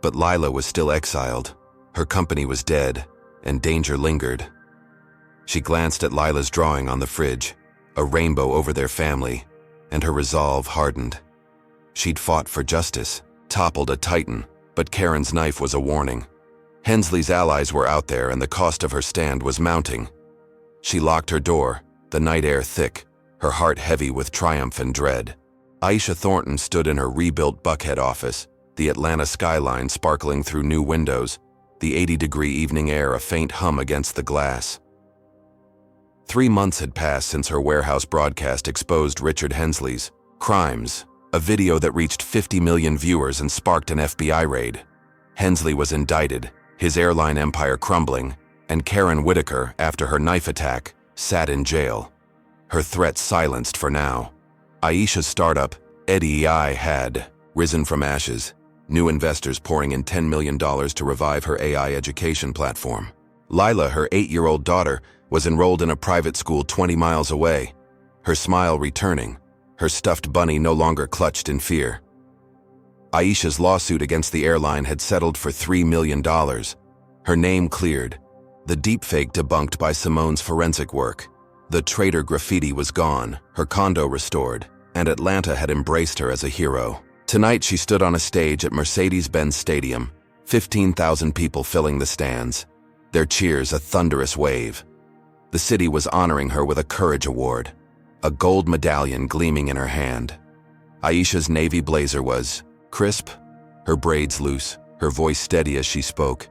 but Lila was still exiled. Her company was dead, and danger lingered. She glanced at Lila's drawing on the fridge, a rainbow over their family, and her resolve hardened. She'd fought for justice, toppled a titan, but Karen's knife was a warning. Hensley's allies were out there, and the cost of her stand was mounting. She locked her door, the night air thick, her heart heavy with triumph and dread. Aisha Thornton stood in her rebuilt Buckhead office, the Atlanta skyline sparkling through new windows, the 80-degree evening air a faint hum against the glass. 3 months had passed since her warehouse broadcast exposed Richard Hensley's crimes, a video that reached 50 million viewers and sparked an FBI raid. Hensley was indicted, his airline empire crumbling, and Karen Whitaker, after her knife attack, sat in jail. Her threats silenced for now. Aisha's startup, EI, had risen from ashes, new investors pouring in $10 million to revive her AI education platform. Lila, her 8-year-old daughter, was enrolled in a private school 20 miles away, her smile returning, her stuffed bunny no longer clutched in fear. Aisha's lawsuit against the airline had settled for $3 million. Her name cleared, the deepfake debunked by Simone's forensic work. The traitor graffiti was gone, her condo restored, and Atlanta had embraced her as a hero. Tonight she stood on a stage at Mercedes-Benz Stadium, 15,000 people filling the stands, their cheers a thunderous wave. The city was honoring her with a Courage Award, a gold medallion gleaming in her hand. Aisha's navy blazer was crisp, her braids loose, her voice steady as she spoke.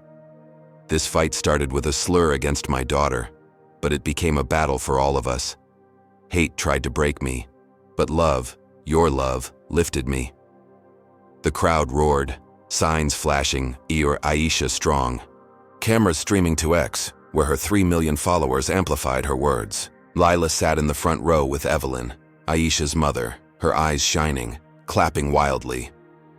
"This fight started with a slur against my daughter, but it became a battle for all of us. Hate tried to break me, but love, your love, lifted me." The crowd roared, signs flashing, Aisha strong. Cameras streaming to X, where her 3 million followers amplified her words. Lila sat in the front row with Evelyn, Aisha's mother, her eyes shining, clapping wildly.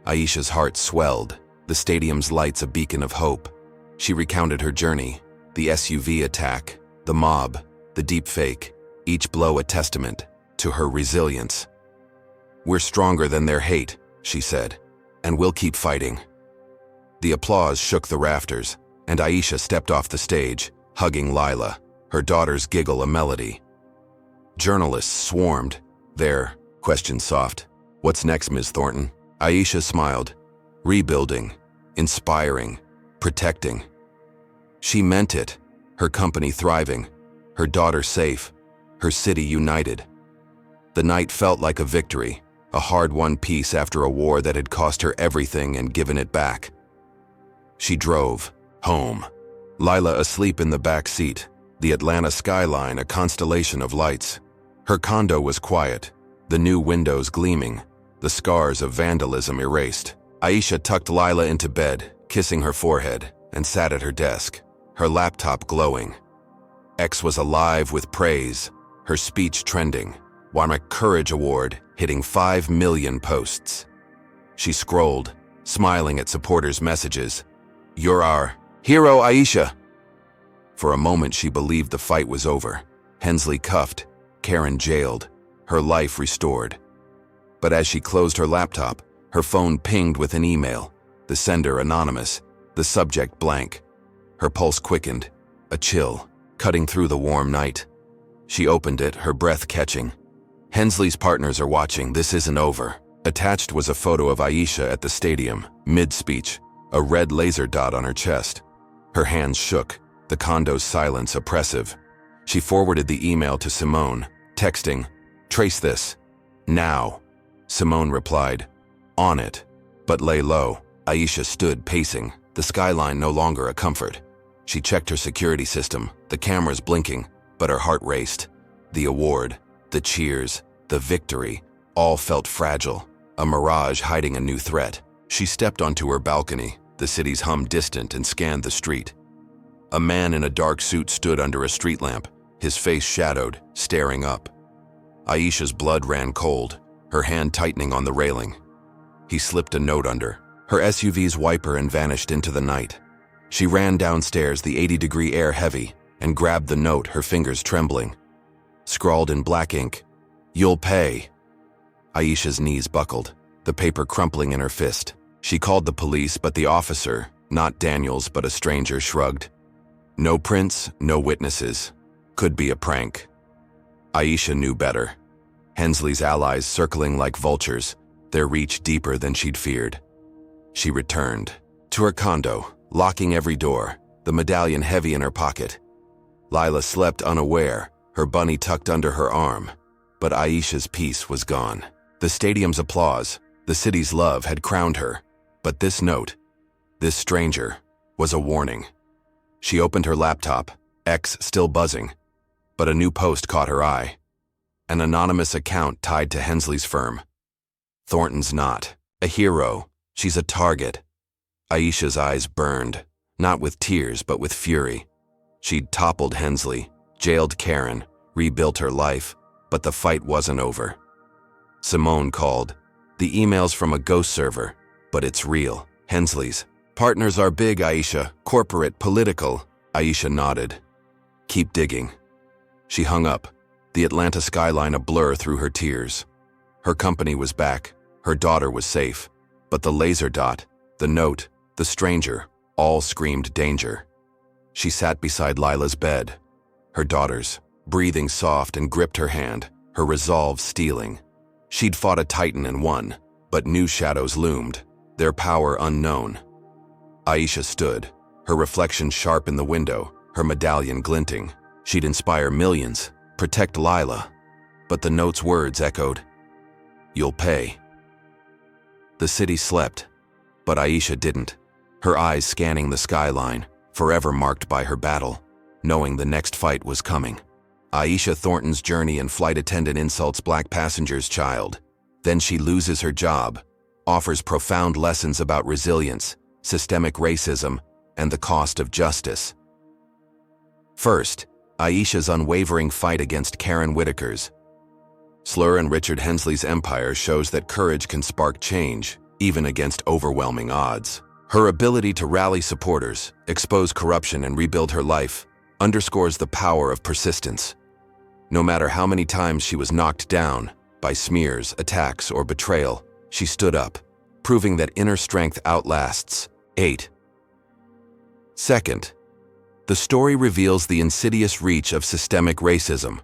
Aisha's heart swelled, the stadium's lights a beacon of hope. She recounted her journey, the SUV attack, the mob, the deepfake, each blow a testament to her resilience. "We're stronger than their hate," she said, "and we'll keep fighting." The applause shook the rafters, and Aisha stepped off the stage, hugging Lila, her daughter's giggle a melody. Journalists swarmed. "Their questions soft. What's next, Ms. Thornton?" Aisha smiled. "Rebuilding, inspiring, protecting." She meant it, her company thriving, her daughter safe, her city united. The night felt like a victory, a hard-won peace after a war that had cost her everything and given it back. She drove home, Lila asleep in the back seat, the Atlanta skyline a constellation of lights. Her condo was quiet, the new windows gleaming, the scars of vandalism erased. Aisha tucked Lila into bed, kissing her forehead, and sat at her desk, her laptop glowing. X was alive with praise, her speech trending, won a Courage Award, hitting 5 million posts. She scrolled, smiling at supporters' messages. "You're our hero, Aisha." For a moment she believed the fight was over. Hensley cuffed, Karen jailed, her life restored. But as she closed her laptop, her phone pinged with an email, the sender anonymous, the subject blank. Her pulse quickened, a chill, cutting through the warm night. She opened it, her breath catching. "Hensley's partners are watching, this isn't over." Attached was a photo of Aisha at the stadium, mid-speech, a red laser dot on her chest. Her hands shook, the condo's silence oppressive. She forwarded the email to Simone, texting, "Trace this. Now." Simone replied, "On it," but lay low. Aisha stood pacing, the skyline no longer a comfort. She checked her security system, the cameras blinking, but her heart raced. The award, the cheers, the victory, all felt fragile, a mirage hiding a new threat. She stepped onto her balcony, the city's hum distant, and scanned the street. A man in a dark suit stood under a street lamp, his face shadowed, staring up. Aisha's blood ran cold, her hand tightening on the railing. He slipped a note under her SUV's wiper and vanished into the night. She ran downstairs, the 80-degree air heavy, and grabbed the note, her fingers trembling. Scrawled in black ink, "You'll pay." Aisha's knees buckled, the paper crumpling in her fist. She called the police, but the officer, not Daniels but a stranger, shrugged. No prints, no witnesses. Could be a prank. Aisha knew better. Hensley's allies circling like vultures, their reach deeper than she'd feared. She returned to her condo, locking every door, the medallion heavy in her pocket. Lila slept unaware, her bunny tucked under her arm, but Aisha's peace was gone. The stadium's applause, the city's love had crowned her, but this note, this stranger, was a warning. She opened her laptop, X still buzzing, but a new post caught her eye. An anonymous account tied to Hensley's firm. Thornton's not a hero, she's a target. Aisha's eyes burned, not with tears but with fury. She'd toppled Hensley, jailed Karen, rebuilt her life, but the fight wasn't over. Simone called. The email's from a ghost server, but it's real. Hensley's partners are big, Aisha, corporate, political. Aisha nodded. Keep digging. She hung up, the Atlanta skyline a blur through her tears. Her company was back, her daughter was safe, but the laser dot, the note, the stranger, all screamed danger. She sat beside Lila's bed, her daughter's, breathing soft, and gripped her hand, her resolve steeling. She'd fought a titan and won, but new shadows loomed, their power unknown. Aisha stood, her reflection sharp in the window, her medallion glinting. She'd inspire millions, protect Lila, but the note's words echoed, "You'll pay." The city slept, but Aisha didn't, her eyes scanning the skyline, forever marked by her battle, knowing the next fight was coming. Aisha Thornton's journey in flight attendant insults black passengers' child. Then she loses her job, offers profound lessons about resilience, systemic racism, and the cost of justice. First, Aisha's unwavering fight against Karen Whitaker's. Slur and Richard Hensley's empire shows that courage can spark change, even against overwhelming odds. Her ability to rally supporters, expose corruption, and rebuild her life underscores the power of persistence. No matter how many times she was knocked down by smears, attacks, or betrayal, she stood up, proving that inner strength outlasts hate. Second, the story reveals the insidious reach of systemic racism,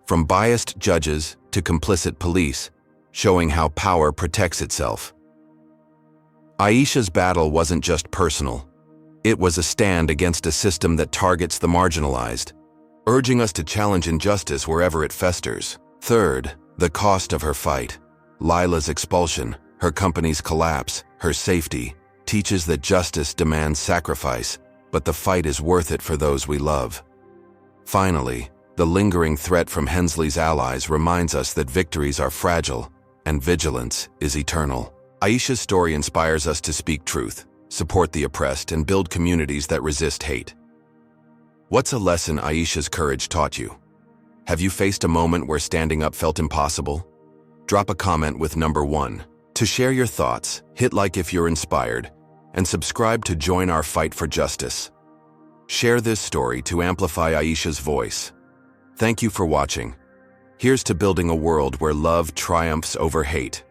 from biased judges to complicit police, showing how power protects itself. Aisha's battle wasn't just personal. It was a stand against a system that targets the marginalized, urging us to challenge injustice wherever it festers. Third, the cost of her fight. Lila's expulsion, her company's collapse, her safety, teaches that justice demands sacrifice, but the fight is worth it for those we love. Finally, the lingering threat from Hensley's allies reminds us that victories are fragile and vigilance is eternal. Aisha's story inspires us to speak truth, support the oppressed, and build communities that resist hate. What's a lesson Aisha's courage taught you? Have you faced a moment where standing up felt impossible? Drop a comment with number 1. To share your thoughts, hit like if you're inspired, and subscribe to join our fight for justice. Share this story to amplify Aisha's voice. Thank you for watching. Here's to building a world where love triumphs over hate.